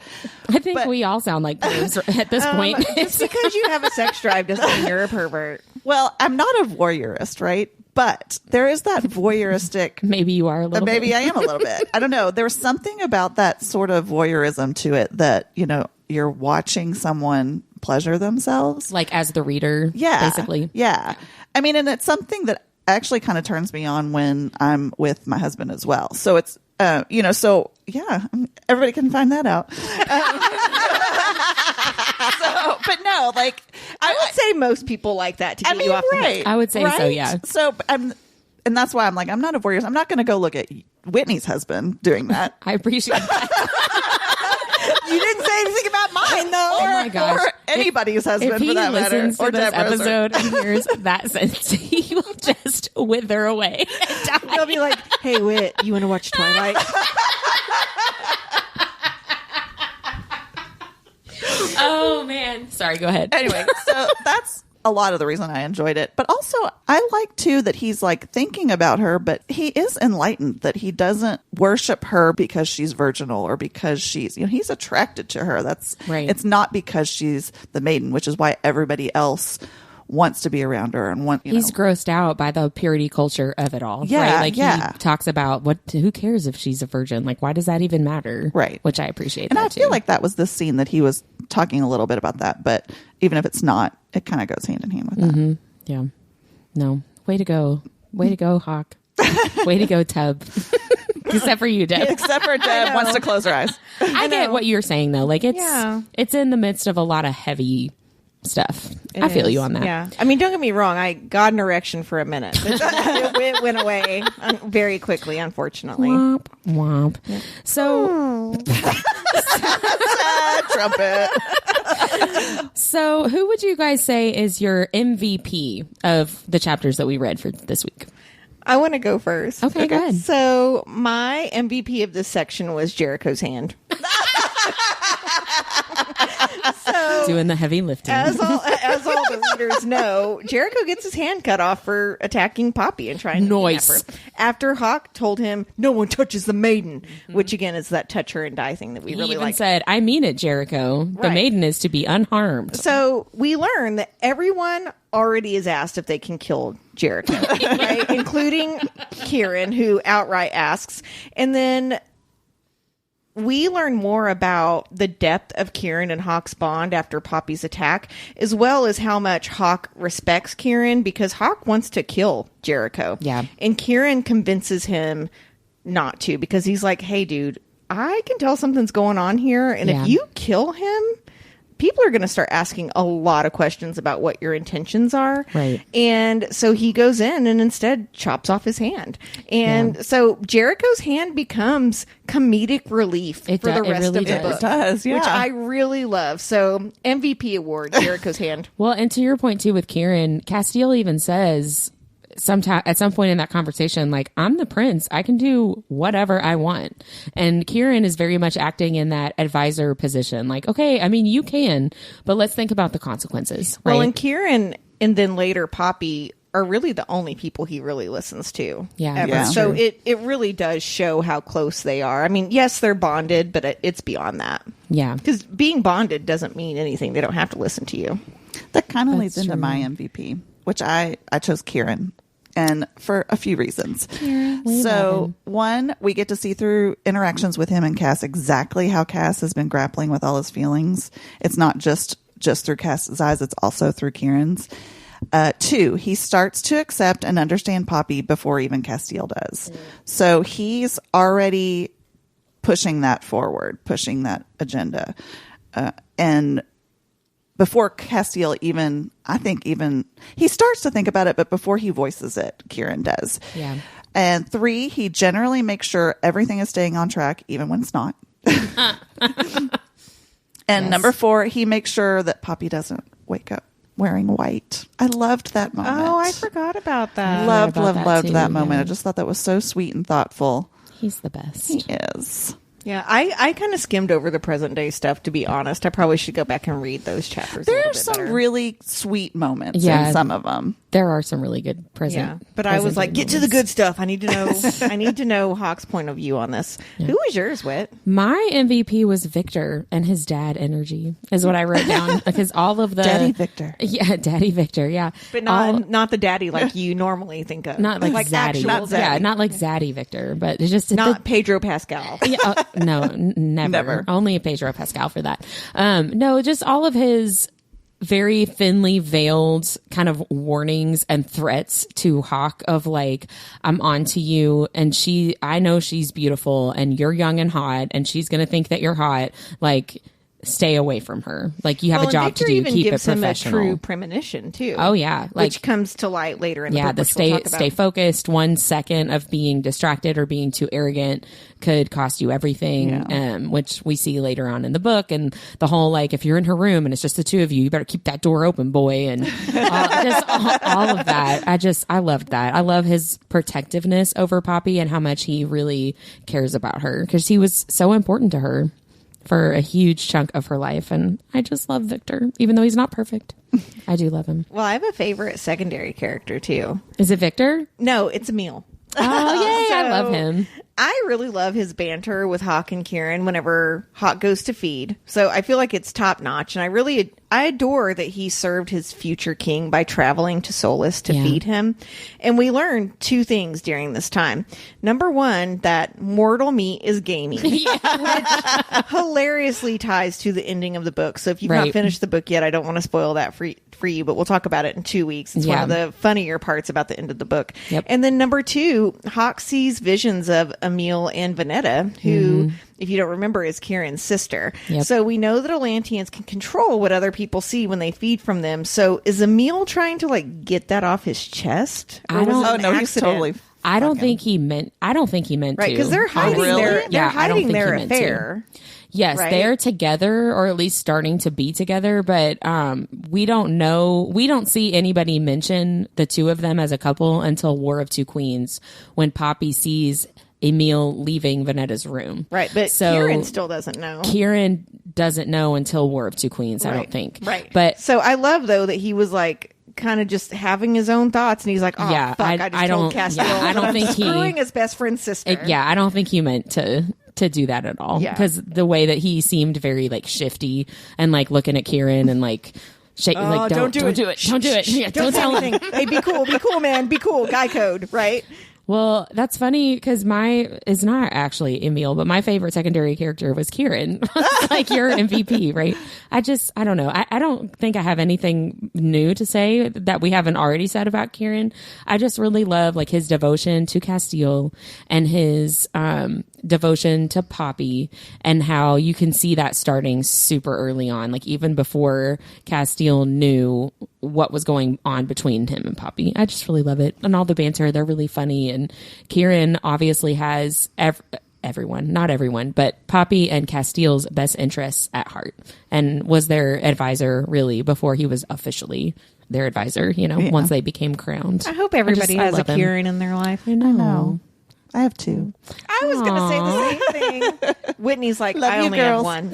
I think we all sound like pervs at this point. Just because you have a sex drive doesn't mean you're a pervert. Well, I'm not a voyeurist, right? But there is that voyeuristic. Maybe you are a little Maybe bit. I am a little bit. I don't know. There's something about that sort of voyeurism to it that, you're watching someone pleasure themselves. Like as the reader, Yeah. basically. Yeah. I mean, and it's something that actually kind of turns me on when I'm with my husband as well. So it's, so yeah, everybody can find that out. But no, like I would say most people like that to get you off the hook. right. I would say so, yeah. So and that's why I'm like, I'm not a voyeurist. I'm not going to go look at Whitney's husband doing that. I appreciate that. You didn't say anything about mine, though. Oh my gosh. Or anybody's husband If he for that matter. listens to Or this Deborah's. episode and hears that sentence, he will just wither away. They'll be like, hey, Whit, you want to watch Twilight? Oh, man. Sorry, go ahead. Anyway, so that's a lot of the reason I enjoyed it. But also, I like, too, that he's like thinking about her, but he is enlightened, that he doesn't worship her because she's virginal or because she's, he's attracted to her. That's right. It's not because she's the maiden, which is why everybody else wants to be around her and He's grossed out by the purity culture of it all. Yeah, right? Like yeah. he talks about who cares if she's a virgin? Like, why does that even matter? Right. Which I appreciate. And that I too. feel like that was the scene that he was talking a little bit about that, but even if it's not, it kind of goes hand in hand with that. Mm-hmm. Yeah. No. Way to go. Way to go, Hawk. Way to go, Tub. Except for you, Deb. Except for Deb wants to close her eyes. I get what you're saying though. Like Yeah. it's in the midst of a lot of heavy stuff. I feel you on that. Yeah. I mean, don't get me wrong. I got an erection for a minute. But it went away very quickly, unfortunately. Womp womp. So Trumpet. So who would you guys say is your MVP of the chapters that we read for this week? I want to go first. Okay, go ahead. So my MVP of this section was Jericho's hand. Doing the heavy lifting. As all the readers know, Jericho gets his hand cut off for attacking Poppy and trying to Nice. kidnap her. After Hawk told him, no one touches the maiden, which again is that touch her and die thing that we He really even like. said, I mean it, Jericho. The Right. maiden is to be unharmed. So we learn that everyone already is asked if they can kill Jericho, right? Including Kieran, who outright asks. And then we learn more about the depth of Kieran and Hawk's bond after Poppy's attack, as well as how much Hawk respects Kieran, because Hawk wants to kill Jericho. Yeah. And Kieran convinces him not to, because he's like, hey, dude, I can tell something's going on here. And Yeah. if you kill him, people are going to start asking a lot of questions about what your intentions are. Right. And so he goes in and instead chops off his hand. And so Jericho's hand becomes comedic relief for the it rest really of the does. book. It does, yeah. Which I really love. So MVP award, Jericho's hand. Well, and to your point too with Kieran, Casteel even says at some point in that conversation, like, I'm the prince. I can do whatever I want. And Kieran is very much acting in that advisor position. Like, okay, I mean, you can, but let's think about the consequences. Right? Well, and Kieran and then later Poppy are really the only people he really listens to. Yeah, ever. that's So true. it really does show how close they are. I mean, yes, they're bonded, but it's beyond that. Yeah. Because being bonded doesn't mean anything. They don't have to listen to you. That kind of leads That's into true. my MVP, which I chose Kieran. And for a few reasons. we love So, him. one, we get to see through interactions with him and Cass exactly how Cass has been grappling with all his feelings. It's not just through Cass's eyes, it's also through Kieran's. Two, he starts to accept and understand Poppy before even Casteel does. So he's already pushing that forward, pushing that agenda. And before Casteel even he starts to think about it, but before he voices it, Kieran does. Yeah. And three, he generally makes sure everything is staying on track, even when it's not. And number four, he makes sure that Poppy doesn't wake up wearing white. I loved that moment. Oh, I forgot about that. Loved about that that too, moment. yeah. I just thought that was so sweet and thoughtful. He's the best. He is. Yeah, I kind of skimmed over the present day stuff, to be honest. I probably should go back and read those chapters. There are some really sweet moments Yeah. in some of them. There are some really good present. But I was present like, day get to the moments. good stuff. I need to know. I need to know Hawk's point of view on this. Who was yours, Whit? My MVP was Victor and his dad energy is what I wrote down because all of the Daddy Victor. Yeah, Daddy Victor. Yeah, But not the daddy like you normally think of. not like Zaddy. actual Not Zaddy. Yeah, not like Zaddy Victor, but it's just not Pedro Pascal. yeah, no, never. Never. Only Pedro Pascal for that. No, just all of his very thinly veiled kind of warnings and threats to Hawk of like, I'm on to you and I know she's beautiful and you're young and hot and she's going to think that you're hot. Like, stay away from her. Like, you have a job Victor to do. even Keep it gives him a professional. true premonition too. Oh yeah. Like, which comes to light later in the yeah, book. the which we'll talk about. stay focused. 1 second of being distracted or being too arrogant could cost you everything, which we see later on in the book. And the whole like, if you're in her room and it's just the two of you, you better keep that door open, boy. And all of that. I loved that. I love his protectiveness over Poppy and how much he really cares about her because he was so important to her for a huge chunk of her life. And I just love Victor, even though he's not perfect. I do love him. Well, I have a favorite secondary character too. Is it Victor? No, it's Emil. Oh, yay. I love him. I really love his banter with Hawk and Kieran whenever Hawk goes to feed. So I feel like it's top notch. And I adore that he served his future king by traveling to Solus to feed him. And we learned 2 things during this time. Number 1, that mortal meat is gamey, which hilariously ties to the ending of the book. So if you've not finished the book yet, I don't want to spoil that for you, but we'll talk about it in 2 weeks. It's one of the funnier parts about the end of the book. Yep. And then number 2, Hawk sees visions of Emil and Venetta, who, if you don't remember, is Kieran's sister. Yep. So we know that Atlanteans can control what other people see when they feed from them. So is Emil trying to like get that off his chest? I don't- Oh, no, he's totally... I don't think he meant to. Right, because they're hiding really? their I don't think their he meant to. affair. Yes, right? they're together or at least starting to be together, but we don't know. We don't see anybody mention the two of them as a couple until War of Two Queens when Poppy sees Emil leaving Venetta's room. Right, but So Kieran still doesn't know. Kieran doesn't know until War of Two Queens, I don't think. Right. But so I love, though, that he was like kind of just having his own thoughts and he's like, oh, Yeah, fuck, I just told Casteel. I don't think he... screwing his best friend's sister. I don't think he meant to do that at all. Yeah. Because the way that he seemed very like shifty and like looking at Kieran and like shaking like don't do it. Yeah, don't tell him. anything. Hey, be cool, man. Be cool. Guy code, right? Well, that's funny because it's not actually Emil, but my favorite secondary character was Kieran. Like your MVP, right? I don't know. I don't think I have anything new to say that we haven't already said about Kieran. I just really love like his devotion to Casteel and his devotion to Poppy and how you can see that starting super early on, like even before Casteel knew what was going on between him and Poppy. I just really love it. And all the banter, they're really funny. And Kieran obviously has everyone, not everyone, but Poppy and Casteel's best interests at heart and was their advisor really before he was officially their advisor, once they became crowned. I hope everybody has a love him. Kieran in their life. I know. I have 2. I was going to say the same thing. Whitney's like, Love I you, only have girls. one.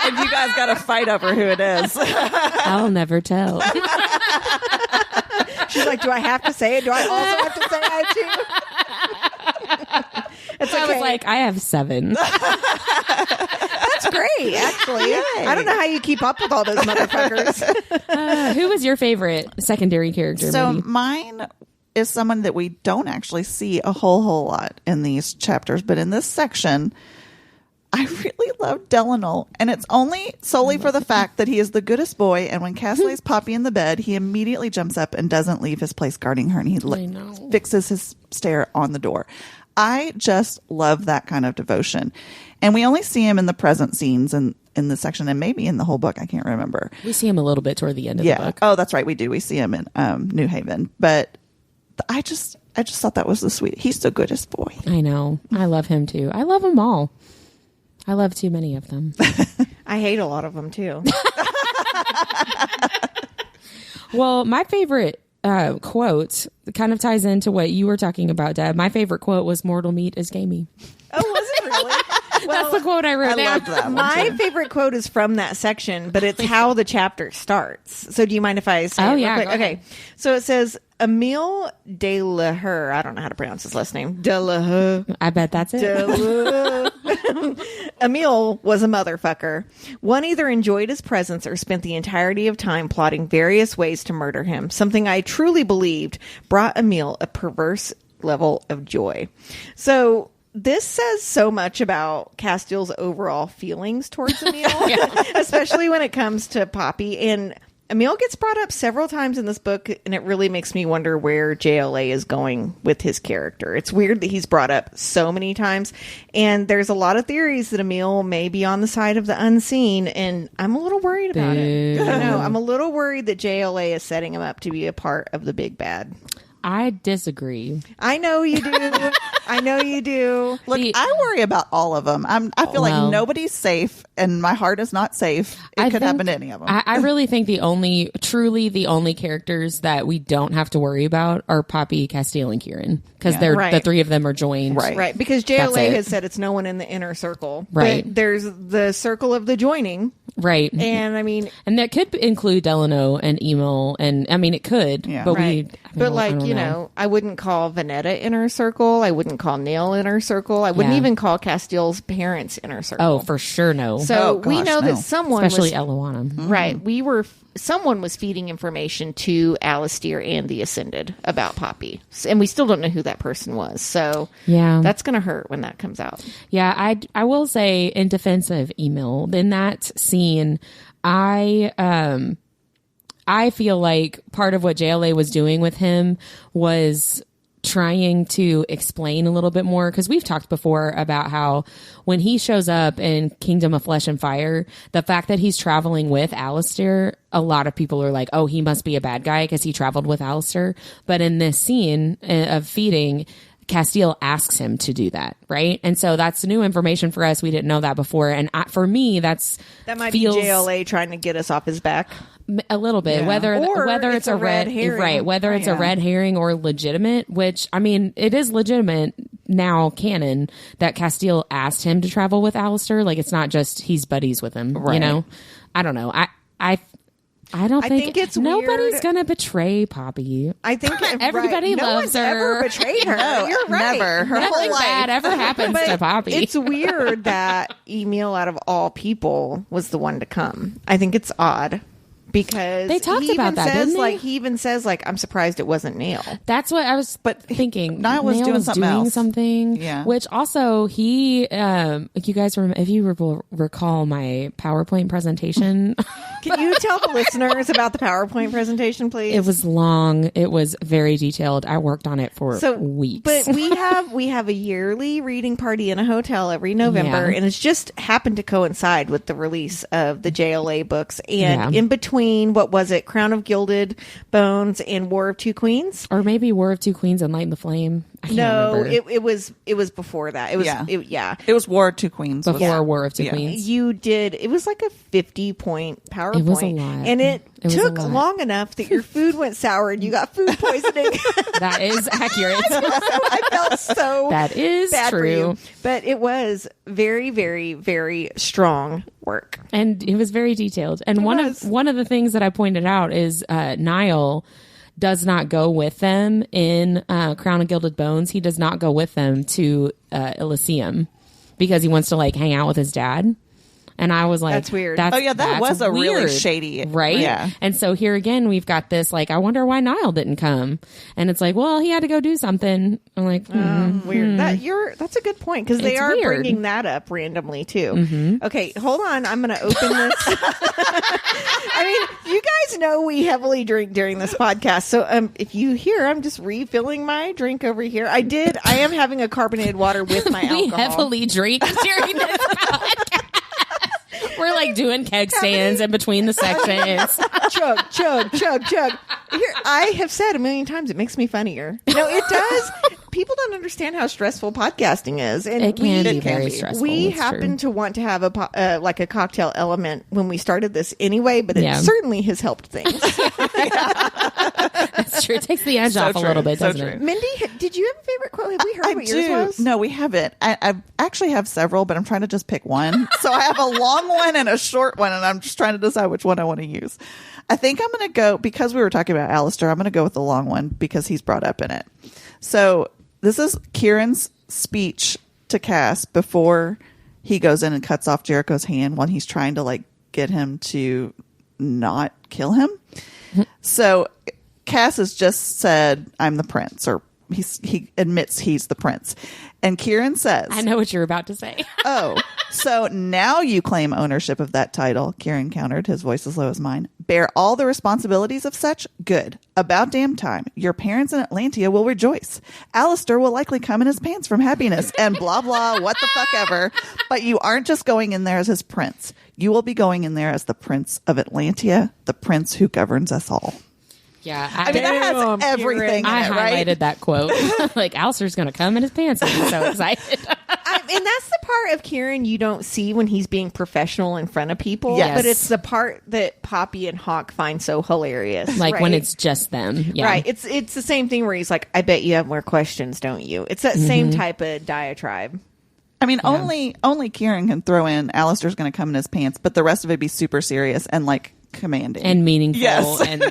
And you guys got to fight over who it is. I'll never tell. She's like, do I have to say it? Do I also have to say I have 2? It's okay. I was like, I have 7. That's great, actually. I don't know how you keep up with all those motherfuckers. Who was your favorite secondary character? So Mindy? mine is someone that we don't actually see a whole lot in these chapters, but in this section, I really love Delanol, and it's only solely for the fact that he is the goodest boy, and when Cass lays Poppy in the bed, he immediately jumps up and doesn't leave his place guarding her, and he fixes his stare on the door. I just love that kind of devotion. And we only see him in the present scenes in this section, and maybe in the whole book. I can't remember. We see him a little bit toward the end of the book. Oh, that's right. We do. We see him in New Haven. But I just thought that was the sweet. He's the goodest boy. I know. I love him too. I love them all. I love too many of them. I hate a lot of them, too. Well, my favorite quote kind of ties into what you were talking about, Deb. My favorite quote was "Mortal meat is gamey." Oh, was That's the quote I wrote down. loved that one. My too. favorite quote is from that section, but it's how the chapter starts. So do you mind if I say it real yeah, quick? go ahead. Okay. So it says, Emile de la Hur. I don't know how to pronounce his last name. De la Hur. I bet that's it. Emile was a motherfucker. One either enjoyed his presence or spent the entirety of time plotting various ways to murder him. Something I truly believed brought Emile a perverse level of joy. So this says so much about Casteel's overall feelings towards Emile, especially when it comes to Poppy. And Emile gets brought up several times in this book, and it really makes me wonder where JLA is going with his character. It's weird that he's brought up so many times, and there's a lot of theories that Emile may be on the side of the unseen, and I'm a little worried about it. I know, I'm a little worried that JLA is setting him up to be a part of the big bad. I disagree. I know you do. I know you do. Look, I worry about all of them. I feel like nobody's safe, and my heart is not safe. It could happen to any of them. I really think the only characters that we don't have to worry about are Poppy, Casteel, and Kieran, because the three of them are joined. Right, because JLA has said it's no one in the inner circle. Right. But there's the circle of the joining. Right. And I mean, and that could include Delano and Emil, and I mean it could, but I wouldn't call Vanetta inner circle. I wouldn't call Neil inner circle. I wouldn't even call Casteel's parents inner circle. Oh, for sure, no. So we know that someone, especially Eloana, right? Someone was feeding information to Alistair and the Ascended about Poppy, and we still don't know who that person was. So that's going to hurt when that comes out. Yeah, I will say in defense of Emil, in that scene, I feel like part of what JLA was doing with him was trying to explain a little bit more, because we've talked before about how when he shows up in Kingdom of Flesh and Fire, the fact that he's traveling with Alistair, a lot of people are like, oh, he must be a bad guy because he traveled with Alistair. But in this scene of feeding, Casteel asks him to do that, right? And so that's new information for us. We didn't know that before, and for me, that might be JLA trying to get us off his back a little bit. Whether it's a red herring, right? Whether it's a red herring or legitimate, which I mean, it is legitimate now, canon that Casteel asked him to travel with Alistair. Like it's not just he's buddies with him, right. You know. I don't know. I don't think it's nobody's weird. gonna betray Poppy. I think everybody loves her. Ever betrayed her. No, You're right. never. Her Nothing whole life. bad ever happens to Poppy. It's weird that Emil, out of all people, was the one to come. I think it's odd. Because they talked about that, didn't they? He even says, like, I'm surprised it wasn't Neil. That's what I was thinking. Niall was doing something else. Yeah. Which also he, you guys, if you recall my PowerPoint presentation. Can you tell the listeners about the PowerPoint presentation, please? It was long. It was very detailed. I worked on it for weeks. But we have a yearly reading party in a hotel every November, and it's just happened to coincide with the release of the JLA books. And in between, what was it? Crown of Gilded Bones and War of Two Queens? Or maybe War of Two Queens and Light in the Flame. I can't remember. It was before that. It was It was War of Two Queens. Before War of Two Queens. You did. It was like a 50-point PowerPoint. It was a lot. And it took long enough that your food went sour and you got food poisoning. That is accurate. I felt so that is bad true. For you. But it was very, very, very strong work. And it was very detailed. And one of the things that I pointed out is Niall does not go with them in Crown of Gilded Bones. He does not go with them to Elysium because he wants to like hang out with his dad. And I was like, that's weird. That was a weird, really shady, right? Yeah. And so here again, we've got this like, I wonder why Niall didn't come. And it's like, well, he had to go do something. I'm like, weird. That's a good point because they are bringing that up randomly too. Mm-hmm. Okay, hold on. I'm going to open this. I mean, you guys know we heavily drink during this podcast, so if you hear, I'm just refilling my drink over here. I am having a carbonated water with my alcohol. We heavily drink during this podcast. We're like doing keg stands in between the sections. Chug, chug, chug, chug. Here, I have said a million times it makes me funnier. No, it does. people don't understand how stressful podcasting is. And It can be very stressful. We it's happen true. to want to have a cocktail element when we started this anyway, but it certainly has helped things. That's true. It takes the edge off a little bit, doesn't it? Mindy, did you have a favorite quote? Have we heard what yours was? No, we haven't. I actually have several, but I'm trying to just pick one. So I have a long one and a short one, and I'm just trying to decide which one I want to use. I think I'm going to go, because we were talking about Alistair, I'm going to go with the long one because he's brought up in it. So this is Kieran's speech to Cass before he goes in and cuts off Jericho's hand when he's trying to like get him to not kill him. So Cass has just said, I'm the prince, or he admits he's the prince. And Kieran says, I know what you're about to say. oh, so now you claim ownership of that title, Kieran countered, his voice as low as mine. Bear all the responsibilities of such? Good. About damn time. Your parents in Atlantia will rejoice. Alistair will likely come in his pants from happiness and blah, blah, what the fuck ever. But you aren't just going in there as his prince. You will be going in there as the prince of Atlantia, the prince who governs us all. Yeah, I mean, that has everything in I it, highlighted right? that quote. Like, Alistair's going to come in his pants. I'm so excited. And that's the part of Kieran you don't see when he's being professional in front of people. Yes. But it's the part that Poppy and Hawk find so hilarious. Like right? when it's just them. Yeah. Right. It's the same thing where he's like, I bet you have more questions, don't you? It's that same type of diatribe. I mean, only Kieran can throw in Alistair's going to come in his pants, but the rest of it be super serious and like commanding And meaningful Yes. and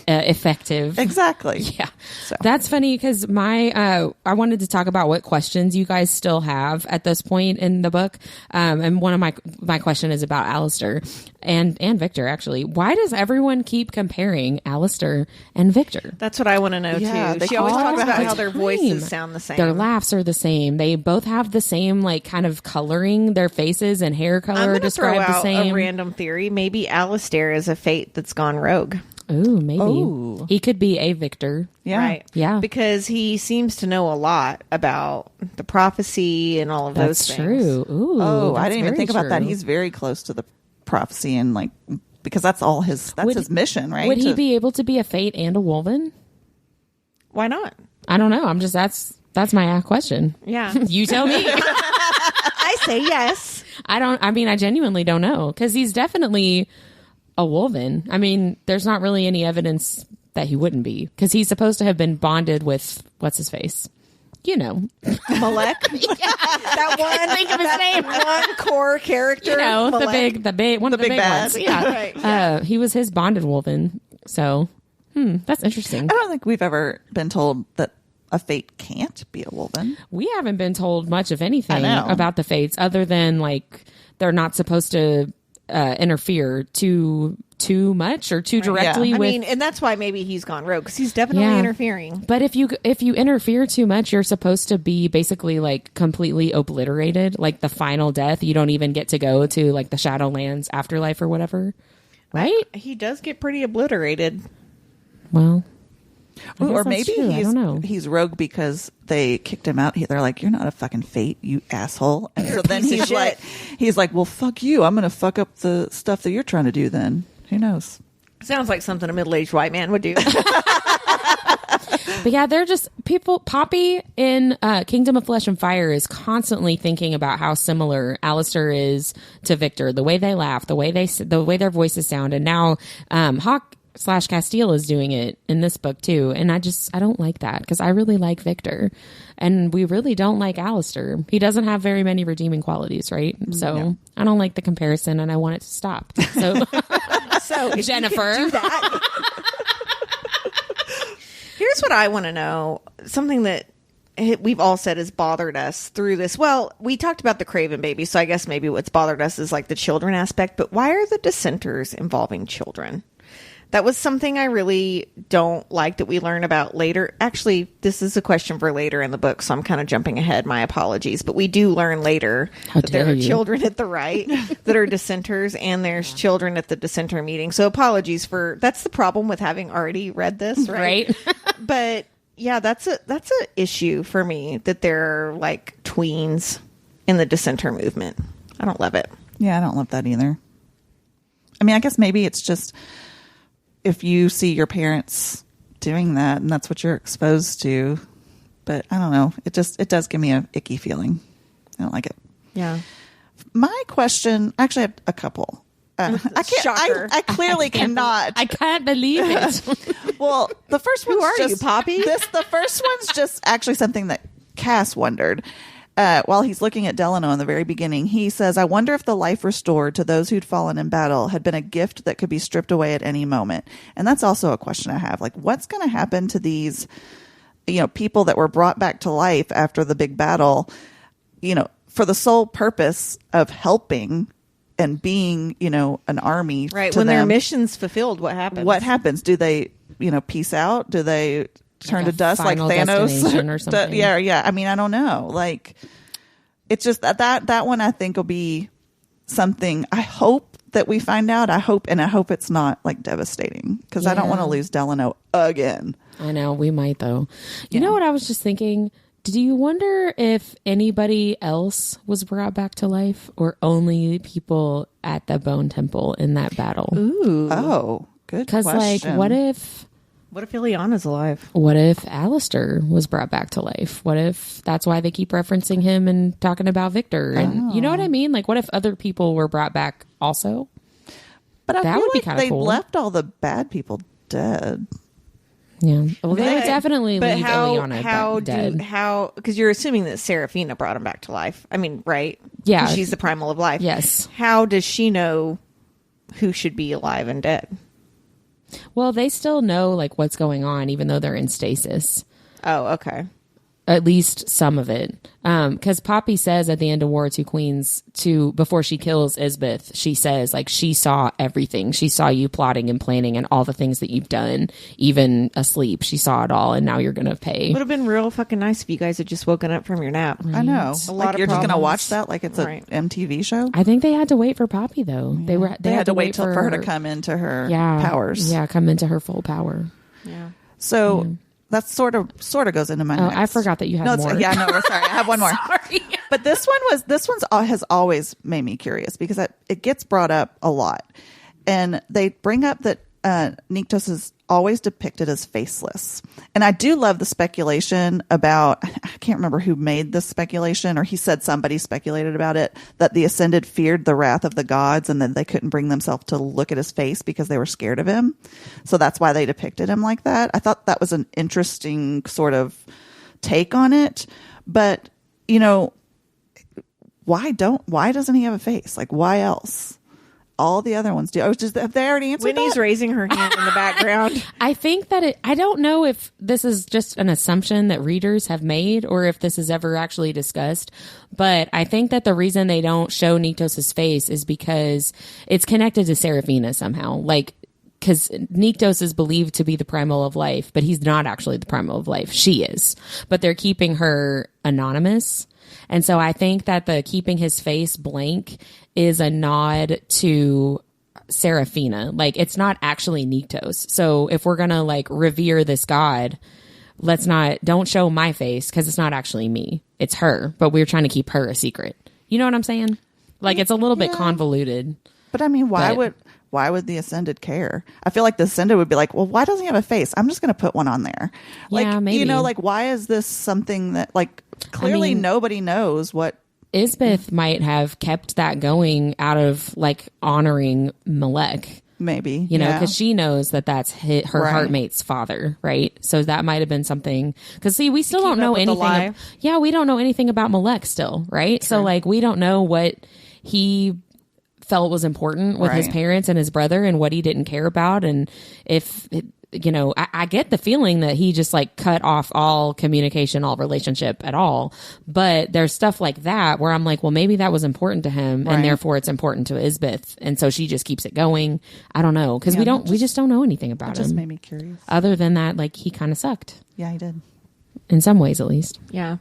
effective. Exactly. Yeah. So. That's funny because I wanted to talk about what questions you guys still have at this point in the book. And one of my question is about Alistair and Victor, actually. Why does everyone keep comparing Alistair and Victor? That's what I want to know, Yeah, too. they She always all talks about the how their time. voices sound the same. Their laughs are the same. They both have the same, like, kind of coloring. Their faces and hair I'm color going to throw describe the out same. a random theory. Maybe Alistair is a fate that's gone rogue. Ooh, maybe. Ooh. He could be a Victor. Yeah. Right. Yeah. Because he seems to know a lot about the prophecy and all of That's those things. true. Ooh, Oh, I that's didn't even very think about that. true. He's very close to the prophecy and like, because that's all his, that's his mission, right? Would he To- be able to be a Fate and a Wolven? Why not? I don't know. I'm just that's my question. Yeah. You tell me. I say yes. I genuinely don't know because he's definitely a Wolven. I mean, there's not really any evidence that he wouldn't be because he's supposed to have been bonded with what's his face. You know, Malek. That one. think of his name. One core character. you know, Malek. the big one of the big big bad. ones. Yeah. Right. He was his bonded Wolven. So, that's interesting. I don't think we've ever been told that a fate can't be a Wolven. We haven't been told much of anything I know. about the Fates other than like they're not supposed to interfere too much or too directly I with. mean, and that's why maybe he's gone rogue because he's definitely Yeah. interfering. But if you interfere too much, you're supposed to be basically like completely obliterated, like the final death. You don't even get to go to like the Shadowlands afterlife or whatever, right? He does get pretty obliterated. Well, I guess Or that's maybe true. I don't know. he's rogue because they kicked him out. They're like, "You're not a fucking fate, you asshole." And so then Piece of he's like, "Well, fuck you. I'm going to fuck up the stuff that you're trying to do." Then who knows? Sounds like something a middle-aged white man would do. But yeah, they're just people. Poppy in Kingdom of Flesh and Fire is constantly thinking about how similar Alistair is to Victor. The way they laugh, the way their voices sound, and now Hawk / Casteel is doing it in this book too. And I don't like that because I really like Victor, and we really don't like Alistair. He doesn't have very many redeeming qualities, right? So I don't like the comparison, and I want it to stop. So, So if Jennifer. you could do that. Here's what I want to know. Something that we've all said has bothered us through this. Well, we talked about the Craven baby, so I guess maybe what's bothered us is like the children aspect. But why are the dissenters involving children? That was something I really don't like that we learn about later. Actually, this is a question for later in the book, so I'm kind of jumping ahead. My apologies. But we do learn later that there dare are you. children at the right that are dissenters, and there's children at the dissenter meeting. So apologies for that's the problem with having already read this, right? Right. But yeah, that's a issue for me that there are like tweens in the dissenter movement. I don't love it. Yeah, I don't love that either. I mean, I guess maybe it's just if you see your parents doing that and that's what you're exposed to, But I don't know. It does give me a icky feeling. I don't like it. Yeah. My question, actually, I have a couple. I can't. Shocker. I clearly cannot. I can't believe it. Well, the first one's Who are just, you, Poppy? The first one's just actually something that Cass wondered. While he's looking at Delano in the very beginning, he says, I wonder if the life restored to those who'd fallen in battle had been a gift that could be stripped away at any moment. And that's also a question I have. Like, what's going to happen to these, people that were brought back to life after the big battle, for the sole purpose of helping and being, an army. Right. To When them. their mission's fulfilled, what happens? What happens? Do they, peace out? Do they turn to dust like Thanos or something? Yeah. I mean, I don't know. Like, it's just that one I think will be something. I hope that we find out. I hope it's not like devastating because I don't want to lose Delano again. I know we might though. You know what I was just thinking? Do you wonder if anybody else was brought back to life or only people at the Bone Temple in that battle? Ooh. Oh, good Because question. what if Ileana's alive? What if Alistair was brought back to life? What if that's why they keep referencing him and talking about Victor? And you know what I mean? Like, what if other people were brought back also? But I that feel would be like kinda they cool. left all the bad people dead. Yeah. Well, they would definitely But leave Ileana dead. because you're assuming that Seraphina brought him back to life. I mean, right? Yeah. 'Cause she's the primal of life. Yes. How does she know who should be alive and dead? Well, they still know like what's going on, even though they're in stasis. Oh, okay. At least some of it. Because Poppy says at the end of War of Two Queens, before she kills Isbeth, she says, like, she saw everything. She saw you plotting and planning and all the things that you've done, even asleep. She saw it all, and now you're going to pay. Would have been real fucking nice if you guys had just woken up from your nap. I know. A Like, lot of you're just going to problems. watch that like it's Right. an MTV show? I think they had to wait for Poppy, though. They had to wait for her to come into her powers. Yeah, come into her full power. Yeah. So that sort of goes into my next. I forgot that you had more. Yeah, no, we're sorry. I have one more. Sorry. But this one's has always made me curious because it gets brought up a lot. And they bring up that Nyktos is always depicted as faceless. And I do love the speculation about, I can't remember who made this speculation, or he said somebody speculated about it, that the Ascended feared the wrath of the gods and that they couldn't bring themselves to look at his face because they were scared of him. So that's why they depicted him like that. I thought that was an interesting sort of take on it. But, why doesn't he have a face? Like, why else? All the other ones do. Have they already answered Whitney's that? raising her hand in the background. I think that I don't know if this is just an assumption that readers have made or if this is ever actually discussed, but I think that the reason they don't show Nyktos' face is because it's connected to Seraphina somehow. Like, because Nyktos is believed to be the primal of life, but he's not actually the primal of life. She is. But they're keeping her anonymous. And so I think that the keeping his face blank is a nod to Seraphina. Like, it's not actually Nyktos. So if we're going to like revere this god, don't show my face because it's not actually me. It's her, but we're trying to keep her a secret. You know what I'm saying? Like, it's a little bit convoluted. But I mean, why would the Ascended care? I feel like the Ascended would be like, well, why doesn't he have a face? I'm just going to put one on there. Like, Yeah, maybe. like, why is this something that, like, clearly nobody knows what. Isbeth might have kept that going out of like honoring Malek. Maybe. Because she knows that that's her heartmate's father, right? So that might have been something. Because see, we still don't know anything. We don't know anything about Malek still, right? True. So like, we don't know what he felt was important with his parents and his brother and what he didn't care about. And if, I get the feeling that he just like cut off all communication, all relationship at all. But there's stuff like that where I'm like, well, maybe that was important to him and therefore it's important to Isbeth. And so she just keeps it going. I don't know. Because we just don't know anything about him. It just made me curious. Other than that, like, he kind of sucked. Yeah, he did. In some ways, at least. Yeah.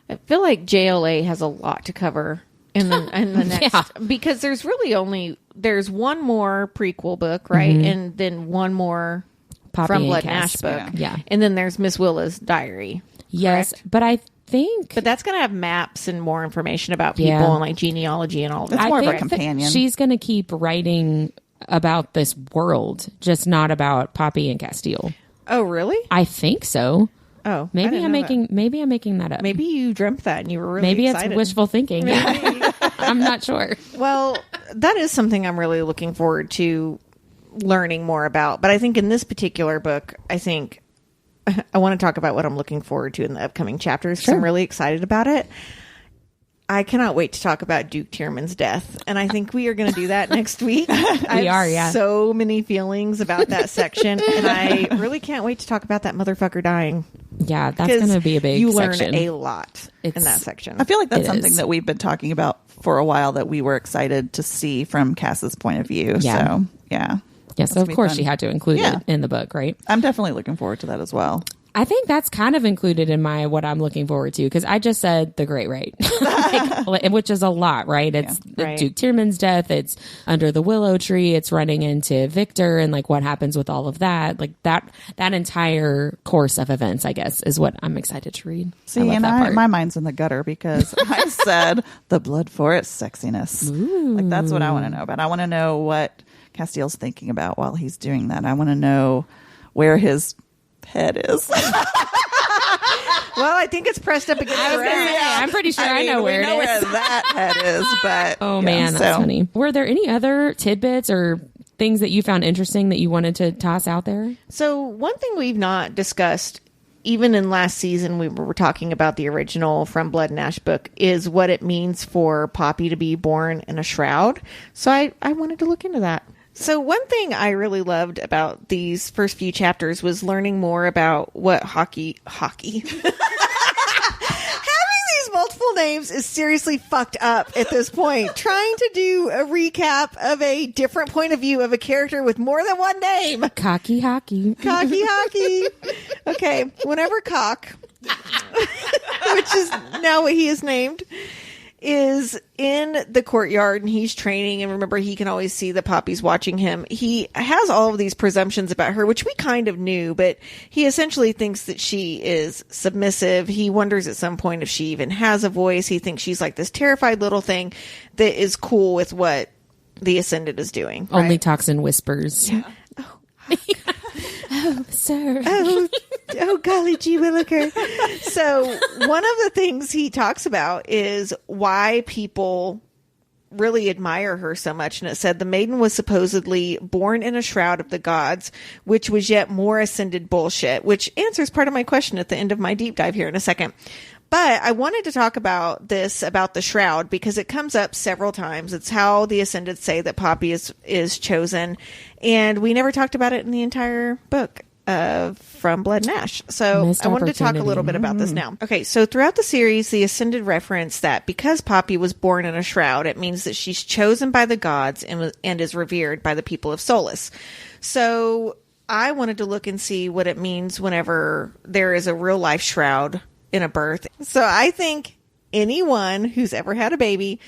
I feel like JLA has a lot to cover in the next because there's really there's one more prequel book, right? Mm-hmm. And then one more Poppy From and Blood Cass. and Ash book. Yeah. And then there's Miss Willa's diary. Yes, correct? but I think... But that's going to have maps and more information about people and like genealogy and all of that. It's more of a think companion. She's going to keep writing about this world, just not about Poppy and Casteel. Oh, really? I think so. Oh, Maybe I'm making that up. Maybe you dreamt that and you were really Maybe excited. it's wishful thinking. I'm not sure. Well, that is something I'm really looking forward to learning more about. But I think in this particular book, I want to talk about what I'm looking forward to in the upcoming chapters. Sure. I'm really excited about it. I cannot wait to talk about Duke Tierman's death. And I think we are going to do that next week. I have so many feelings about that section. And I really can't wait to talk about that motherfucker dying. Yeah, that's going to be a big you section. learn a lot in that section. I feel like that's something that we've been talking about for a while that we were excited to see from Cass's point of view. Yeah. So, yeah. Yeah, so of course she had to include it in the book, right? I'm definitely looking forward to that as well. I think that's kind of included in what I'm looking forward to, because I just said the Great Raid, which is a lot, right? It's Duke Tierman's death. It's under the willow tree. It's running into Victor and like what happens with all of that. Like that entire course of events, I guess, is what I'm excited to read. See, my mind's in the gutter because I said the blood for its sexiness. Ooh. Like that's what I want to know about. I want to know what Casteel's thinking about while he's doing that. I want to know where his head is. Well, I think it's pressed up against the rack. I'm pretty sure I know where it is. Where that head is, but man, that's funny. Were there any other tidbits or things that you found interesting that you wanted to toss out there? So one thing we've not discussed, even in last season, we were talking about the original From Blood and Ash book, is what it means for Poppy to be born in a shroud. So I wanted to look into that. So one thing I really loved about these first few chapters was learning more about what hockey. Having these multiple names is seriously fucked up at this point. Trying to do a recap of a different point of view of a character with more than one name. Cocky hockey. Cocky hockey. Okay, whenever Cock, which is now what he is named, is in the courtyard and he's training, and remember, he can always see that Poppy's watching him. He has all of these presumptions about her, which we kind of knew, but he essentially thinks that she is submissive. He wonders at some point if she even has a voice. He thinks she's like this terrified little thing that is cool with what the Ascended is doing. Only right? talks in whispers. Yeah. Oh, sir. Oh, golly gee williker. So one of the things he talks about is why people really admire her so much. And it said the maiden was supposedly born in a shroud of the gods, which was yet more ascended bullshit, which answers part of my question at the end of my deep dive here in a second. But I wanted to talk about the shroud, because it comes up several times. It's how the Ascended say that Poppy is chosen. And we never talked about it in the entire book From Blood and Ash. So I wanted to talk a little bit about this now. Okay, so throughout the series, the Ascended reference that because Poppy was born in a shroud, it means that she's chosen by the gods and is revered by the people of Solus. So I wanted to look and see what it means whenever there is a real life shroud in a birth. So I think anyone who's ever had a baby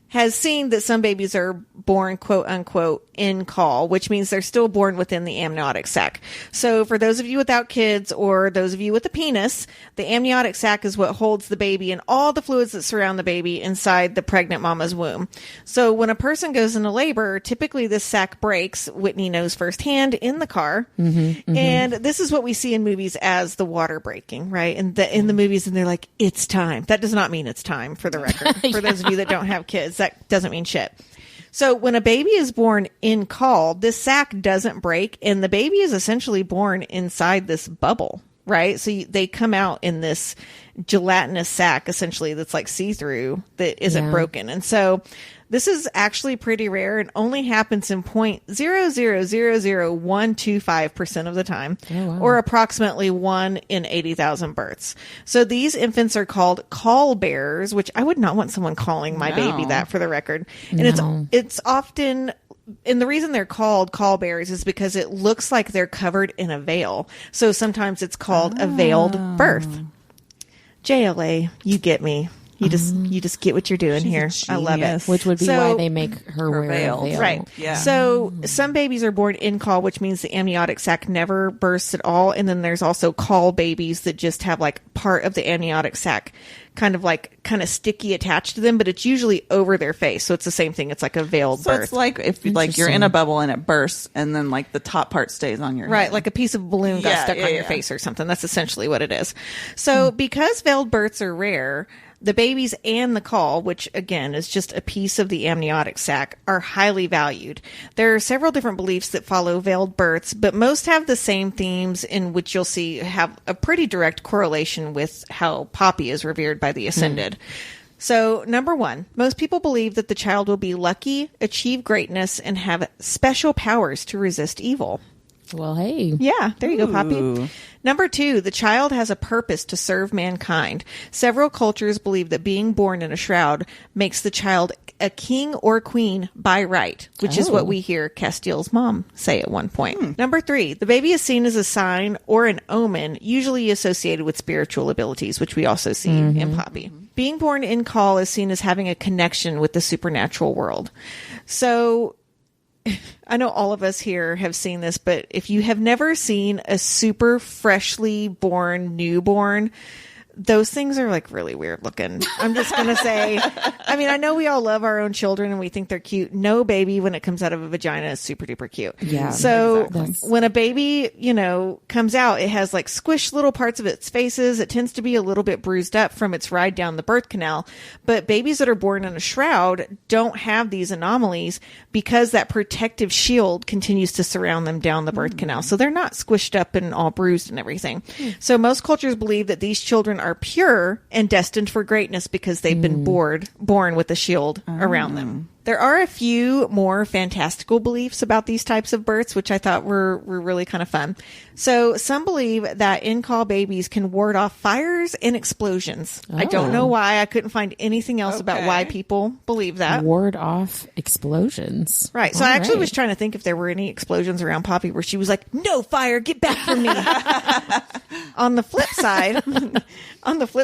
has seen that some babies are born, quote unquote, in caul, which means they're still born within the amniotic sac. So for those of you without kids or those of you with a penis, the amniotic sac is what holds the baby and all the fluids that surround the baby inside the pregnant mama's womb. So when a person goes into labor, typically this sac breaks. Whitney knows firsthand in the car. And this is what we see in movies as the water breaking, right? And in the movies, and they're like, it's time. That does not mean it's time, for the record. For those of you that don't have kids, that doesn't mean shit. So when a baby is born in caul, this sac doesn't break, and the baby is essentially born inside this bubble, right? So they come out in this gelatinous sac, essentially, that's like see-through, that isn't broken. And so this is actually pretty rare and only happens in 0.0000125% of the time, or approximately 1 in 80,000 births. So these infants are called caul bearers, which I would not want someone calling my baby that, for the record. And it's often, and the reason they're called caul bearers is because it looks like they're covered in a veil. So sometimes it's called a veiled birth. JLA, you get me. You just get what you're doing here. I love it. genius. Which would be why they make her wear veil. a veil. Right. Yeah. So some babies are born in caul, which means the amniotic sac never bursts at all. And then there's also caul babies that just have like part of the amniotic sac kind of sticky attached to them, but it's usually over their face. So it's the same thing. It's like a veiled So birth. it's like if like you're in a bubble and it bursts, and then like the top part stays on your Right, head. like a piece of balloon got Yeah, stuck yeah, on your yeah. face or something. That's essentially what it is. So because veiled births are rare, the babies and the caul, which again is just a piece of the amniotic sac, are highly valued. There are several different beliefs that follow veiled births, but most have the same themes, in which you'll see have a pretty direct correlation with how Poppy is revered by the Ascended. So, number one, most people believe that the child will be lucky, achieve greatness, and have special powers to resist evil. Well, hey. Yeah, there you go, Poppy. Ooh. Number two, the child has a purpose to serve mankind. Several cultures believe that being born in a shroud makes the child a king or queen by right, which is what we hear Casteel's mom say at one point. Number three, the baby is seen as a sign or an omen, usually associated with spiritual abilities, which we also see in Poppy. Being born in caul is seen as having a connection with the supernatural world. So I know all of us here have seen this, but if you have never seen a super freshly born newborn, those things are like really weird looking. I'm just going to say, I mean, I know we all love our own children and we think they're cute. No baby, when it comes out of a vagina, is super duper cute. Yeah, So exactly. when a baby, comes out, it has like squished little parts of its faces. It tends to be a little bit bruised up from its ride down the birth canal. But babies that are born in a shroud don't have these anomalies because that protective shield continues to surround them down the birth canal. So they're not squished up and all bruised and everything. So most cultures believe that these children are pure and destined for greatness because they've been born with a shield around them. There are a few more fantastical beliefs about these types of births, which I thought were really kind of fun. So some believe that in-caul babies can ward off fires and explosions. I don't know why. I couldn't find anything else about why people believe that. Ward off explosions. Right. So All I actually right. was trying to think if there were any explosions around Poppy where she was like, "No fire, get back from me." On the flip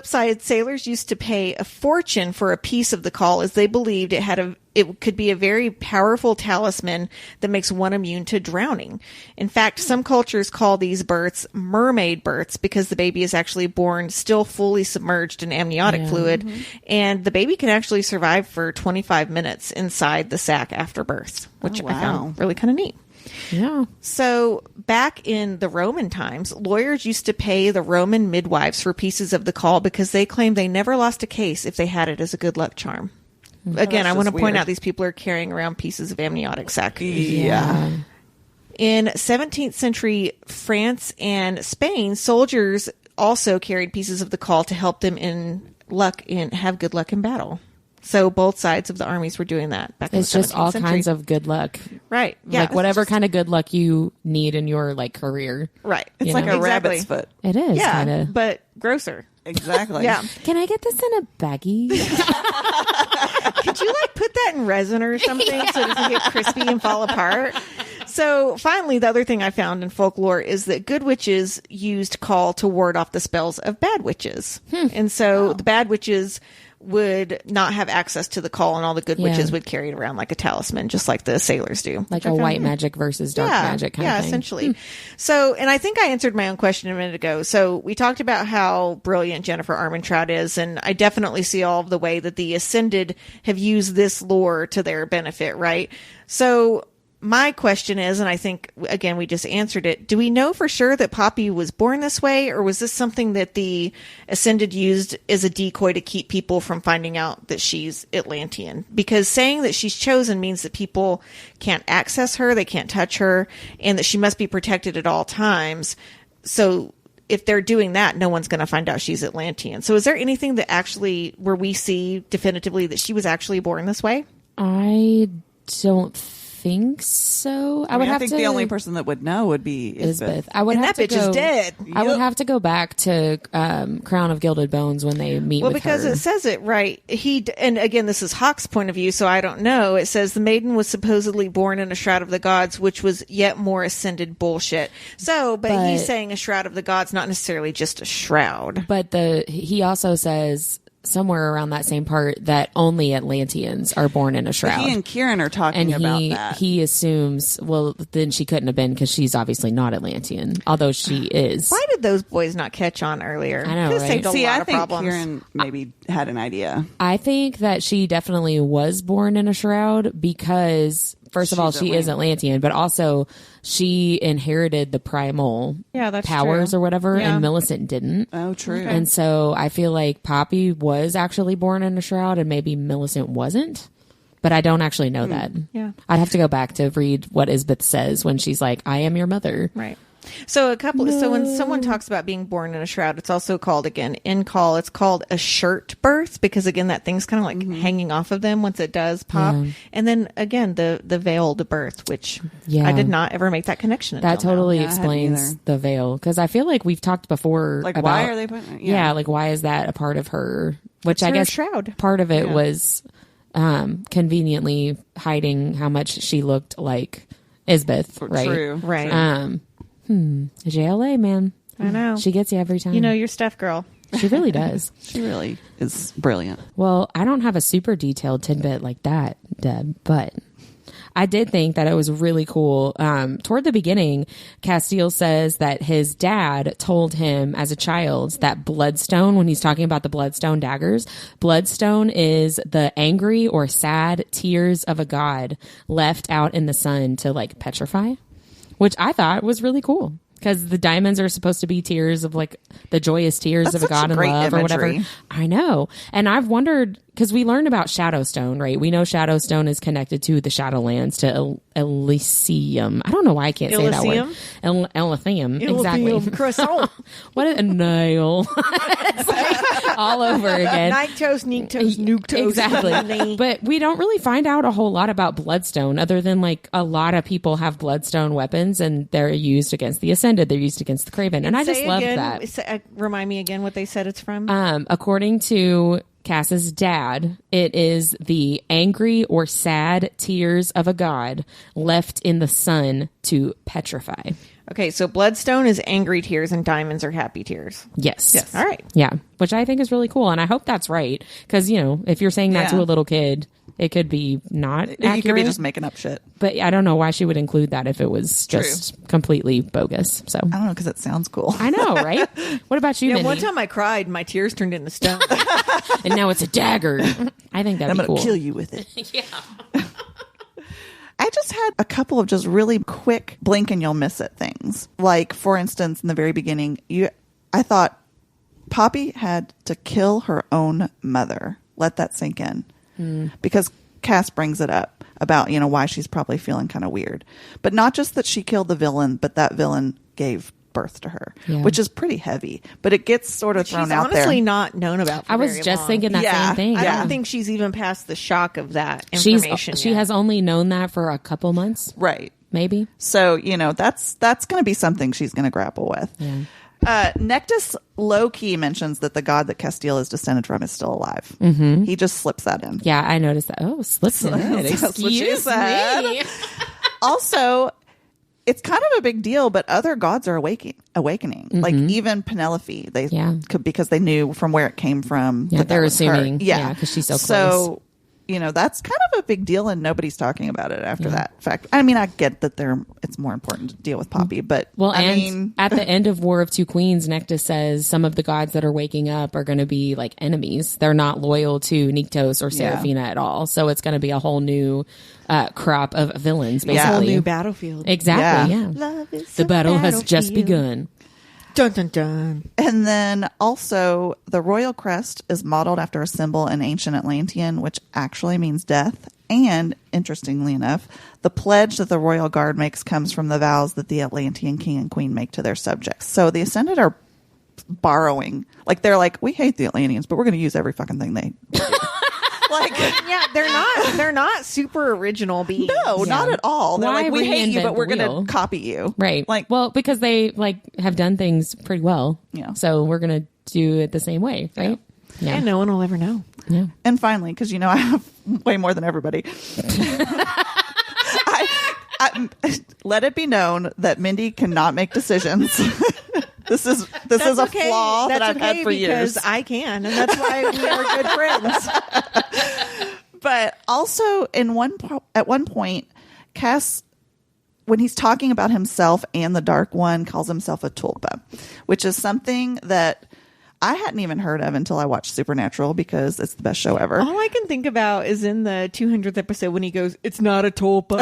side, sailors used to pay a fortune for a piece of the caul, as they believed it could be a very powerful talisman that makes one immune to drowning. In fact, some cultures call these births mermaid births because the baby is actually born still fully submerged in amniotic fluid, and the baby can actually survive for 25 minutes inside the sac after birth, which I found really kind of neat. Yeah. So back in the Roman times, lawyers used to pay the Roman midwives for pieces of the caul because they claimed they never lost a case if they had it as a good luck charm. Again, I want to point out these people are carrying around pieces of amniotic sac. Yeah. In 17th century France and Spain, soldiers also carried pieces of the caul to help them have good luck in battle. So both sides of the armies were doing that back in the 17th It's just all century. kinds of good luck. Right. Yeah. Like whatever kind of good luck you need in your career. Right. It's You like know? a rabbit's foot. It is Yeah, kind of. but grosser. Exactly. Yeah. Can I get this in a baggie? Could you put that in resin or something so it doesn't get crispy and fall apart? So finally, the other thing I found in folklore is that good witches used caul to ward off the spells of bad witches. And so the bad witches would not have access to the caul, and all the good witches would carry it around like a talisman, just like the sailors do. Like a white magic versus dark magic kind of thing. Essentially. So, and I think I answered my own question a minute ago. So we talked about how brilliant Jennifer Armentrout is, and I definitely see all of the way that the Ascended have used this lore to their benefit, right? So my question is, and I think, again, we just answered it, do we know for sure that Poppy was born this way, or was this something that the Ascended used as a decoy to keep people from finding out that she's Atlantean? Because saying that she's chosen means that people can't access her, they can't touch her, and that she must be protected at all times. So if they're doing that, no one's going to find out she's Atlantean. So is there anything that actually, where we see definitively that she was actually born this way? I don't think so. I would I have think to. the only person that would know would be Elizabeth. I would And have that to bitch is go, dead. I would have to go back to Crown of Gilded Bones when they meet Well, with because her. it says it right. And again, this is Hawk's point of view, so I don't know. It says the maiden was supposedly born in a shroud of the gods, which was yet more Ascended bullshit. So, but he's saying a shroud of the gods, not necessarily just a shroud. But he also says somewhere around that same part that only Atlanteans are born in a shroud. He and Kieran are talking about that. He assumes, well, then she couldn't have been because she's obviously not Atlantean, although she is. Why did those boys not catch on earlier? I know, Could've right? saved a lot I of think problems. Kieran maybe had an idea. I think that she definitely was born in a shroud because, first of all, she is Atlantean, but also she inherited the primal powers true. or whatever, Yeah. and Millicent didn't. Oh, true. And so I feel like Poppy was actually born in a shroud and maybe Millicent wasn't. But I don't actually know that. Yeah. I'd have to go back to read what Isbeth says when she's like, I am your mother. Right. So so when someone talks about being born in a shroud, it's also called, again, it's called a shirt birth, because again, that thing's kind of like hanging off of them once it does pop. Yeah. And then again, the veiled birth, which Yeah. I did not ever make that connection. That until now. totally Yeah, I hadn't explains either. the veil. Because I feel like we've talked before Like, about, why are they putting it? Yeah, like why is that a part of her? Which I her guess shroud. part of it was conveniently hiding how much she looked like Isbeth, right? True. Right. JLA, man. I know. She gets you every time. You know your stuff, girl. She really does. She really is brilliant. Well, I don't have a super detailed tidbit like that, Deb, but I did think that it was really cool. Toward the beginning, Casteel says that his dad told him as a child that bloodstone, when he's talking about the bloodstone daggers, bloodstone is the angry or sad tears of a god left out in the sun to like petrify, which I thought was really cool. Because the diamonds are supposed to be tears of like the joyous tears That's of a such god a in great love or whatever. imagery. I know. And I've wondered, because we learned about Shadowstone, right? We know Shadowstone is connected to the Shadowlands, to Elysium. I don't know why I can't say that word. Elysium. Exactly. Croissant. What a nail. All over again. Night toast, neat toast, nuke toast. Exactly. But we don't really find out a whole lot about Bloodstone, other than like a lot of people have Bloodstone weapons and they're used against the Ascended. They're used against the Craven. And I just love that. Remind me again what they said it's from. According to Cass's dad, it is the angry or sad tears of a god left in the sun to petrify. Okay, so bloodstone is angry tears and diamonds are happy tears. Yes. All right. Yeah, which I think is really cool. And I hope that's right. Because, you know, if you're saying that to a little kid, it could be not accurate. You could be just making up shit. But I don't know why she would include that if it was just completely bogus. So I don't know, because it sounds cool. I know, right? What about you, Yeah, Mindy? one time I cried, my tears turned into stone. And now it's a dagger. I think that'd I'm be going to cool. kill you with it. Yeah. I just had a couple of just really quick blink and you'll miss it things. Like, for instance, in the very beginning, I thought Poppy had to kill her own mother. Let that sink in. Because Cass brings it up about, you know, why she's probably feeling kind of weird. But not just that she killed the villain, but that villain gave birth to her, which is pretty heavy. But it gets sort of thrown out there. She's honestly not known about for I was very just long. thinking that same thing. I Yeah. don't think she's even past the shock of that information She yet. has only known that for a couple months. Right. Maybe. So, you know, that's going to be something she's going to grapple with. Yeah. Nectus low-key mentions that the god that Casteel is descended from is still alive. Mm-hmm. He just slips that in. Yeah, I noticed that. Oh, slips in it. That's what she Excuse said. me. Also, it's kind of a big deal, but other gods are awakening. Like even Penelope, because they knew from where it came from. Yeah, that they're was her. assuming. Yeah, because she's so close. So, you know, that's kind of a big deal, and nobody's talking about it after that fact. I mean, I get that it's more important to deal with Poppy, but Well, I and mean, at the end of War of Two Queens, Nectus says some of the gods that are waking up are going to be like enemies. They're not loyal to Nyktos or Seraphina at all. So it's going to be a whole new crop of villains, basically. a whole new battlefield. Exactly, Yeah. yeah. Love is The a battle has just battlefield. begun. Dun dun dun. and then also the royal crest is modeled after a symbol in ancient Atlantean, which actually means death. And interestingly enough, the pledge that the royal guard makes comes from the vows that the Atlantean king and queen make to their subjects. So the Ascended are borrowing. Like, they're like, we hate the Atlanteans, but we're going to use every fucking thing they do. Like, Yeah, they're not super original beings. no, not at all. They're Why like, we hate you, reinvent but we're the going wheel? to copy you. Right. Like, well, because they have done things pretty well. Yeah. So we're going to do it the same way, right? Yeah. And no one will ever know. Yeah. and finally, because you know I have way more than everybody. I let it be known that Mindy cannot make decisions. This is a okay. flaw that That's I've had for years. Because I can, and that's why we are good friends. But also, at one point, Cass, when he's talking about himself and the Dark One, calls himself a tulpa, which is something that I hadn't even heard of until I watched Supernatural because it's the best show ever. All I can think about is in the 200th episode when he goes, "It's not a tulpa."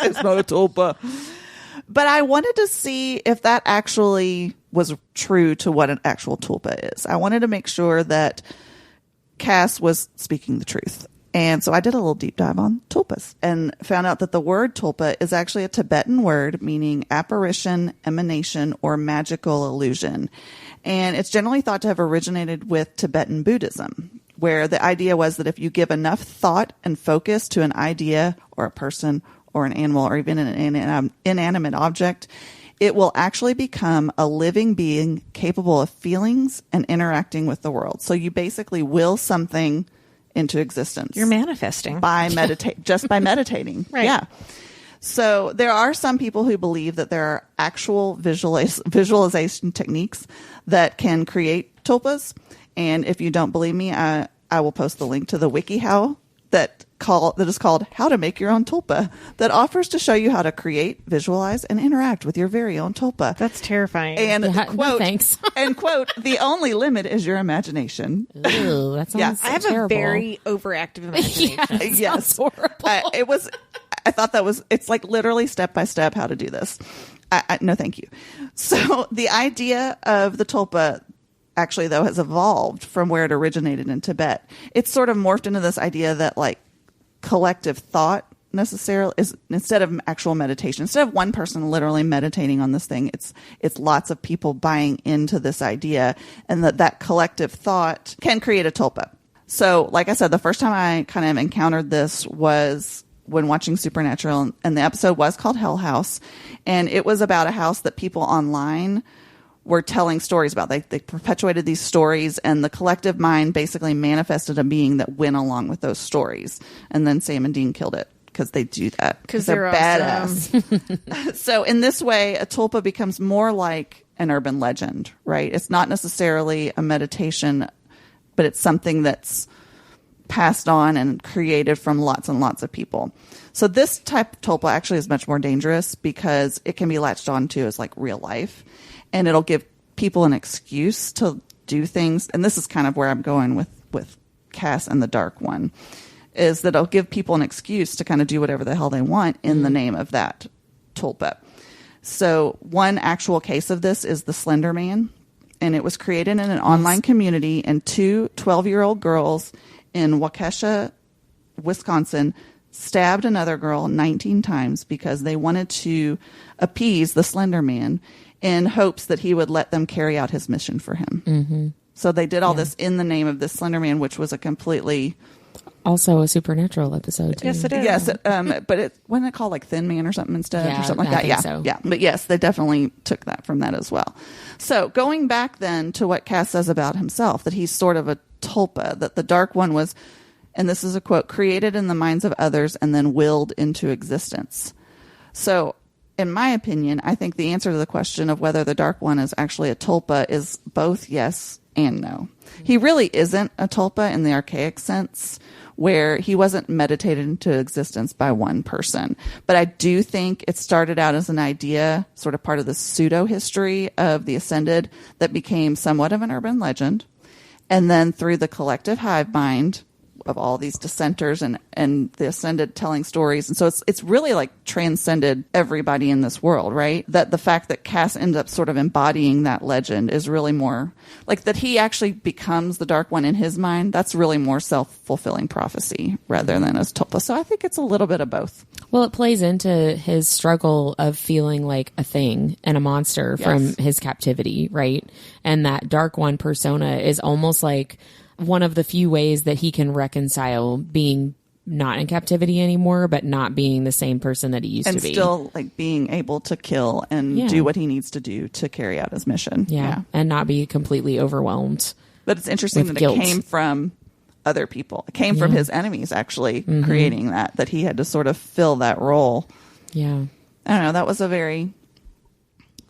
It's not a tulpa. But I wanted to see if that actually was true to what an actual tulpa is. I wanted to make sure that Cass was speaking the truth. And so I did a little deep dive on tulpas and found out that the word tulpa is actually a Tibetan word meaning apparition, emanation, or magical illusion. And it's generally thought to have originated with Tibetan Buddhism, where the idea was that if you give enough thought and focus to an idea or a person or an animal or even an inanimate object, it will actually become a living being capable of feelings and interacting with the world. So you basically will something into existence. You're manifesting by meditating. Right. Yeah. So there are some people who believe that there are actual visualization techniques that can create tulpas. And if you don't believe me, I will post the link to the WikiHow that is called How to Make Your Own Tulpa, that offers to show you how to create, visualize, and interact with your very own tulpa. That's terrifying. And quote, no, thanks. And quote, the only limit is your imagination. Ooh, that sounds I have terrible. a very overactive imagination. Yes. Horrible. I thought it's like literally step by step how to do this. No, thank you. So the idea of the tulpa actually, though, has evolved from where it originated in Tibet. It's sort of morphed into this idea that like collective thought necessarily is, instead of actual meditation, instead of one person literally meditating on this thing, it's lots of people buying into this idea, and that collective thought can create a tulpa. So like I said, the first time I kind of encountered this was when watching Supernatural, and the episode was called Hell House, and it was about a house that people online were telling stories about. They perpetuated these stories, and the collective mind basically manifested a being that went along with those stories. And then Sam and Dean killed it because they do that. Because they're awesome. badass. So in this way, a tulpa becomes more like an urban legend, right? It's not necessarily a meditation, but it's something that's passed on and created from lots and lots of people. So this type of tulpa actually is much more dangerous because it can be latched onto as like real life. And it'll give people an excuse to do things. And this is kind of where I'm going with Cass and the Dark One, is that it'll give people an excuse to kind of do whatever the hell they want in the name of that tulpa. So one actual case of this is the Slender Man. And it was created in an online community, and 2 12-year-old girls in Waukesha, Wisconsin, stabbed another girl 19 times because they wanted to appease the Slender Man in hopes that he would let them carry out his mission for him. Mm-hmm. So they did all this in the name of this Slender Man, which was a completely... Also a Supernatural episode, too. Yes, it is. Yes, but wasn't it called like Thin Man or something instead? Yeah, or something like I that? think Yeah, so. yeah. But yes, they definitely took that from that as well. So going back then to what Cass says about himself, that he's sort of a tulpa, that the Dark One was, and this is a quote, created in the minds of others and then willed into existence. So in my opinion, I think the answer to the question of whether the Dark One is actually a tulpa is both yes and no. He really isn't a tulpa in the archaic sense, where he wasn't meditated into existence by one person. But I do think it started out as an idea, sort of part of the pseudo history of the Ascended, that became somewhat of an urban legend. And then through the collective hive mind of all these dissenters and the Ascended telling stories. And so it's really like transcended everybody in this world, right? That the fact that Cass ends up sort of embodying that legend is really more like that he actually becomes the Dark One in his mind. That's really more self-fulfilling prophecy rather than as tulpa. So I think it's a little bit of both. Well, it plays into his struggle of feeling like a thing and a monster from his captivity, right? And that Dark One persona is almost like one of the few ways that he can reconcile being not in captivity anymore, but not being the same person that he used to be. And still like being able to kill and do what he needs to do to carry out his mission. Yeah. And not be completely overwhelmed. But it's interesting that guilt. It came from other people. It came from his enemies actually creating that he had to sort of fill that role. Yeah. I don't know. That was a very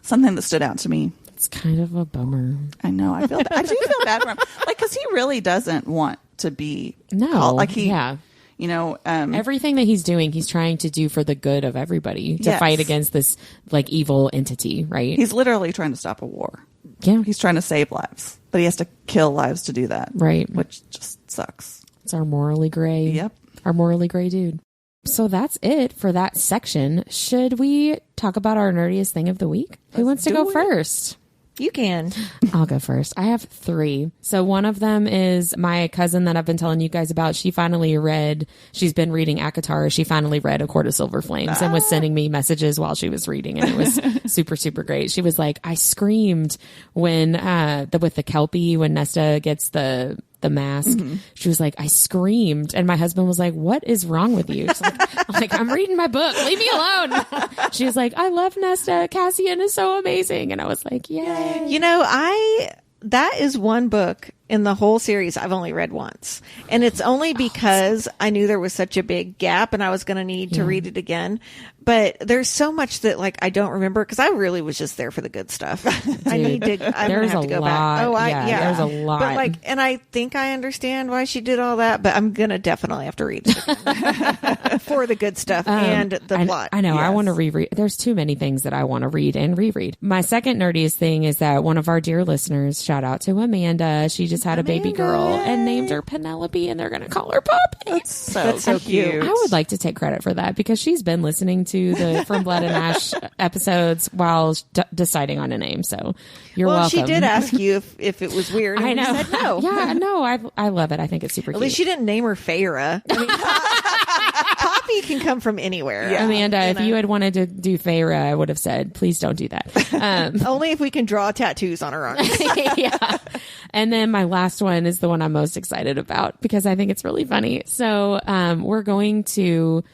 something that stood out to me. It's kind of a bummer. I know. I do feel bad for him. Like, because he really doesn't want to be No. like he, yeah. you know, Everything that he's doing, he's trying to do for the good of everybody, to fight against this like evil entity, right? He's literally trying to stop a war. Yeah. He's trying to save lives, but he has to kill lives to do that. Right. Which just sucks. It's our morally gray. Yep. Our morally gray dude. So that's it for that section. Should we talk about our nerdiest thing of the week? Who wants to go first? You can. I'll go first. I have 3. So one of them is my cousin that I've been telling you guys about. She's been reading ACOTAR. She finally read A Court of Silver Flames and was sending me messages while she was reading. And it was super, super great. She was like, I screamed when, with the Kelpie, when Nesta gets the mask. She was like, I screamed. And my husband was like, what is wrong with you? I'm like, I'm reading my book. Leave me alone. She was like, I love Nesta. Cassian is so amazing. And I was like, yay. You know, that is one book in the whole series I've only read once. And it's only because I knew there was such a big gap and I was going to need to read it again. But there's so much that like I don't remember because I really was just there for the good stuff. I'm going to have to go back. Oh, there's a lot. But like, and I think I understand why she did all that, but I'm going to definitely have to read it again for the good stuff and the plot. I know. Yes. I want to reread. There's too many things that I want to read and reread. My second nerdiest thing is that one of our dear listeners, shout out to Amanda. She just had a baby girl and named her Penelope, and they're going to call her Poppy. That's so cute. I would like to take credit for that because she's been listening to the From Blood and Ash episodes while deciding on a name. So you're welcome. She did ask you if it was weird. And I know. You said no. Yeah, no, I love it. I think it's super At cute. least she didn't name her Feyre. I mean, Poppy can come from anywhere. Yeah. Amanda, if you had wanted to do Feyre, I would have said, please don't do that. Only if we can draw tattoos on her arms. Yeah. And then my last one is the one I'm most excited about because I think it's really funny. So we're going to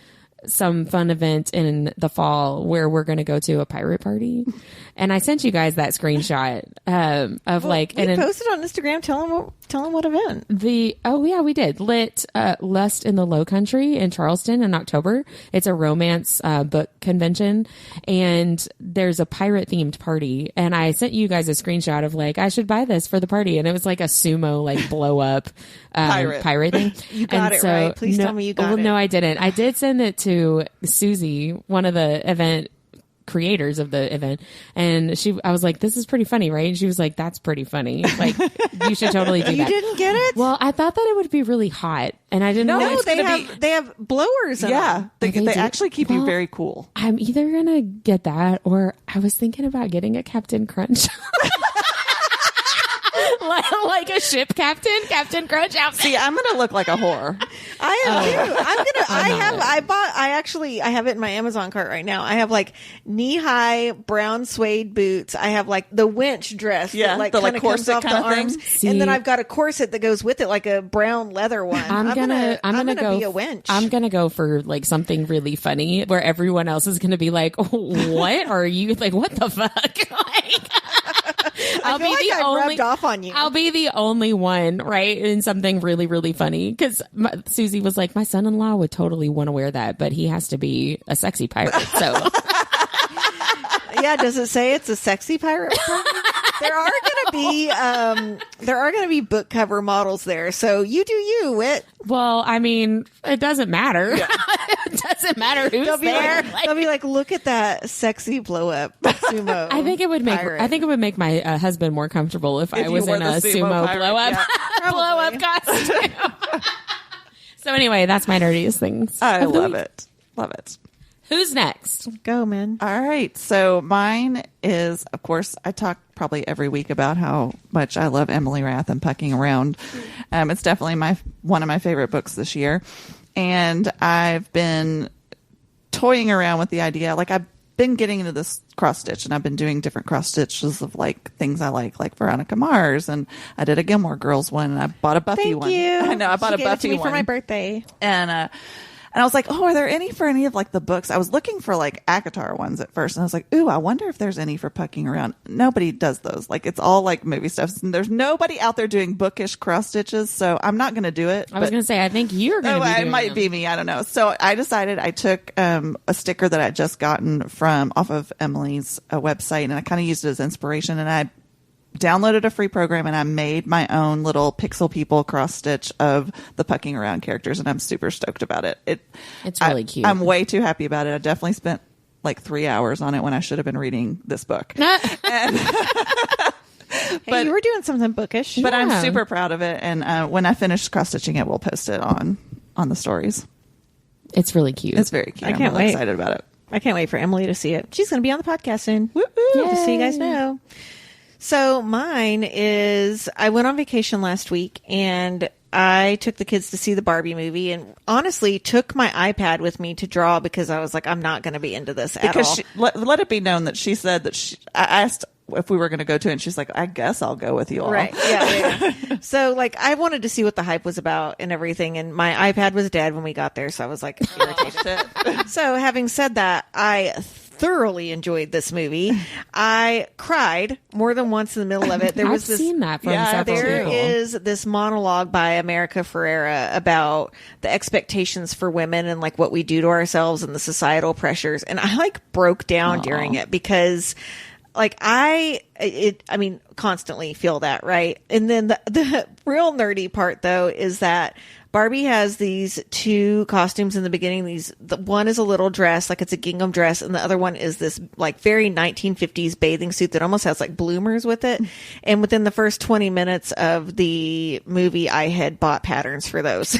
some fun event in the fall where we're going to go to a pirate party. And I sent you guys that screenshot of we posted on Instagram. Tell them what event. We did. Lust in the Low Country in Charleston in October. It's a romance book convention, and there's a pirate themed party. And I sent you guys a screenshot of like, I should buy this for the party, and it was like a sumo like blow up pirate thing. You got it right. Please tell me you got it. No, I didn't. I did send it to Susie, one of the event creators of the event, and I was like, this is pretty funny, right? And she was like, that's pretty funny, like you should totally do that. You didn't get it? Well, I thought that it would be really hot, and I didn't know they have blowers in them. They actually keep you very cool. I'm either gonna get that or I was thinking about getting a Captain Crunch. like a ship Captain Crunch outfit. See, I'm gonna look like a whore. I am too. I have it in my Amazon cart right now. I have like knee-high brown suede boots. I have like the winch dress that like kind of comes off the arms. And then I've got a corset that goes with it, like a brown leather one. I'm gonna go be a winch. I'm gonna go for like something really funny where everyone else is gonna be like, what are you like, what the fuck? Like, I'll be the only rubbed off on you. I'll be the only one, right? In something really, really funny. Because Susie was like, my son-in-law would totally want to wear that, but he has to be a sexy pirate. So, yeah. Does it say it's a sexy pirate? There are going to be book cover models there. So you do you, Wit. Well, I mean, it doesn't matter. Yeah. It doesn't matter who's there. They'll be like, look at that sexy blow up sumo. I think it would make my husband more comfortable if I was in a sumo blow up costume. So anyway, that's my nerdiest things. I love it. Love it. Who's next? Go, man. All right. So mine is, of course, I talk probably every week about how much I love Emily Rath and Pucking Around. It's definitely one of my favorite books this year. And I've been toying around with the idea. Like, I've been getting into this cross stitch, and I've been doing different cross stitches of like things I like Veronica Mars, and I did a Gilmore Girls one, and I bought a Buffy one. Thank you. I know, I bought a Buffy one for my birthday. And And I was like, oh, are there any for any of like the books? I was looking for like ACOTAR ones at first. And I was like, ooh, I wonder if there's any for pucking around. Nobody does those. Like it's all like movie stuff. And there's nobody out there doing bookish cross stitches. So I'm not going to do it. I was going to say, I think you're going to be doing it might them. be me. I don't know. So I decided I took a sticker that I just gotten off of Emily's website, and I kind of used it as inspiration. And I downloaded a free program, and I made my own little Pixel People cross stitch of the pucking around characters, and I'm super stoked about it. It's really cute. I'm way too happy about it. I definitely spent like 3 hours on it when I should have been reading this book. But you were doing something bookish. But I'm super proud of it, and when I finish cross stitching it, we'll post it on the stories. It's really cute. It's very cute. I can't I'm really wait. excited about it. I can't wait for Emily to see it. She's going to be on the podcast soon. Woo-hoo. Just so you guys know. So mine is, I went on vacation last week and I took the kids to see the Barbie movie, and honestly took my iPad with me to draw because I was like, I'm not going to be into this at all. Let it be known that she said that I asked if we were going to go to it, and she's like, I guess I'll go with you all. Right. Yeah. So like I wanted to see what the hype was about and everything, and my iPad was dead when we got there, so I was like irritated. So having said that, I thoroughly enjoyed this movie. I cried more than once in the middle of it. I've seen that from several there people. is this monologue by America Ferrera about the expectations for women and like what we do to ourselves and the societal pressures. And I like broke down during it because like I constantly feel that, right? And then the real nerdy part though is that Barbie has these two costumes in the beginning. The one is a little dress, like it's a gingham dress, and the other one is this like very 1950s bathing suit that almost has like bloomers with it. And within the first 20 minutes of the movie, I had bought patterns for those. So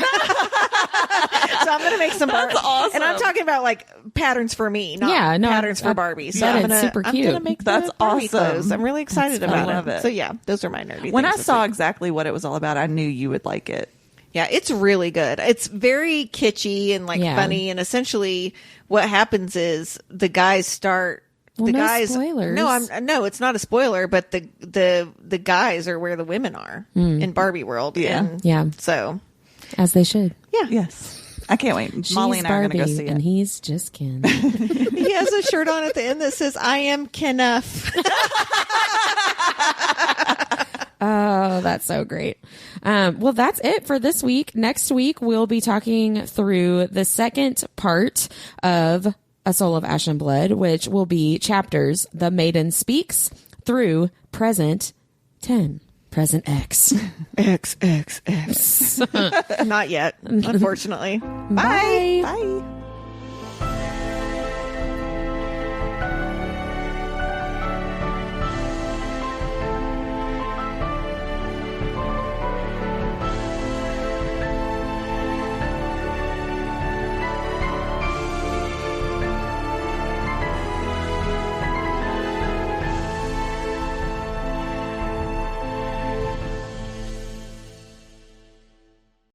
I'm going to make some. That's awesome. And I'm talking about like patterns for me, not patterns for Barbie. So that I'm is super cute. I'm going to make That's the Barbie awesome. clothes. I'm really excited about I love it. So yeah, those are my nerdy When things I this saw week. exactly what it was all about, I knew you would like it. Yeah, it's really good. It's very kitschy and like funny. And essentially what happens is the guys start, spoilers. No, it's not a spoiler, but the guys are where the women are in Barbie world. Yeah. And Yeah. So As they should. yeah. Yes. I can't wait. Molly She's and I are going Barbie, to go see it. and he's just Ken. He has a shirt on at the end that says, I am Kenneth. Oh, that's so great. Well, that's it for this week. Next week, we'll be talking through the second part of A Soul of Ash and Blood, which will be chapters The Maiden Speaks through present 10. Present X. X. Not yet, unfortunately. Bye. Bye.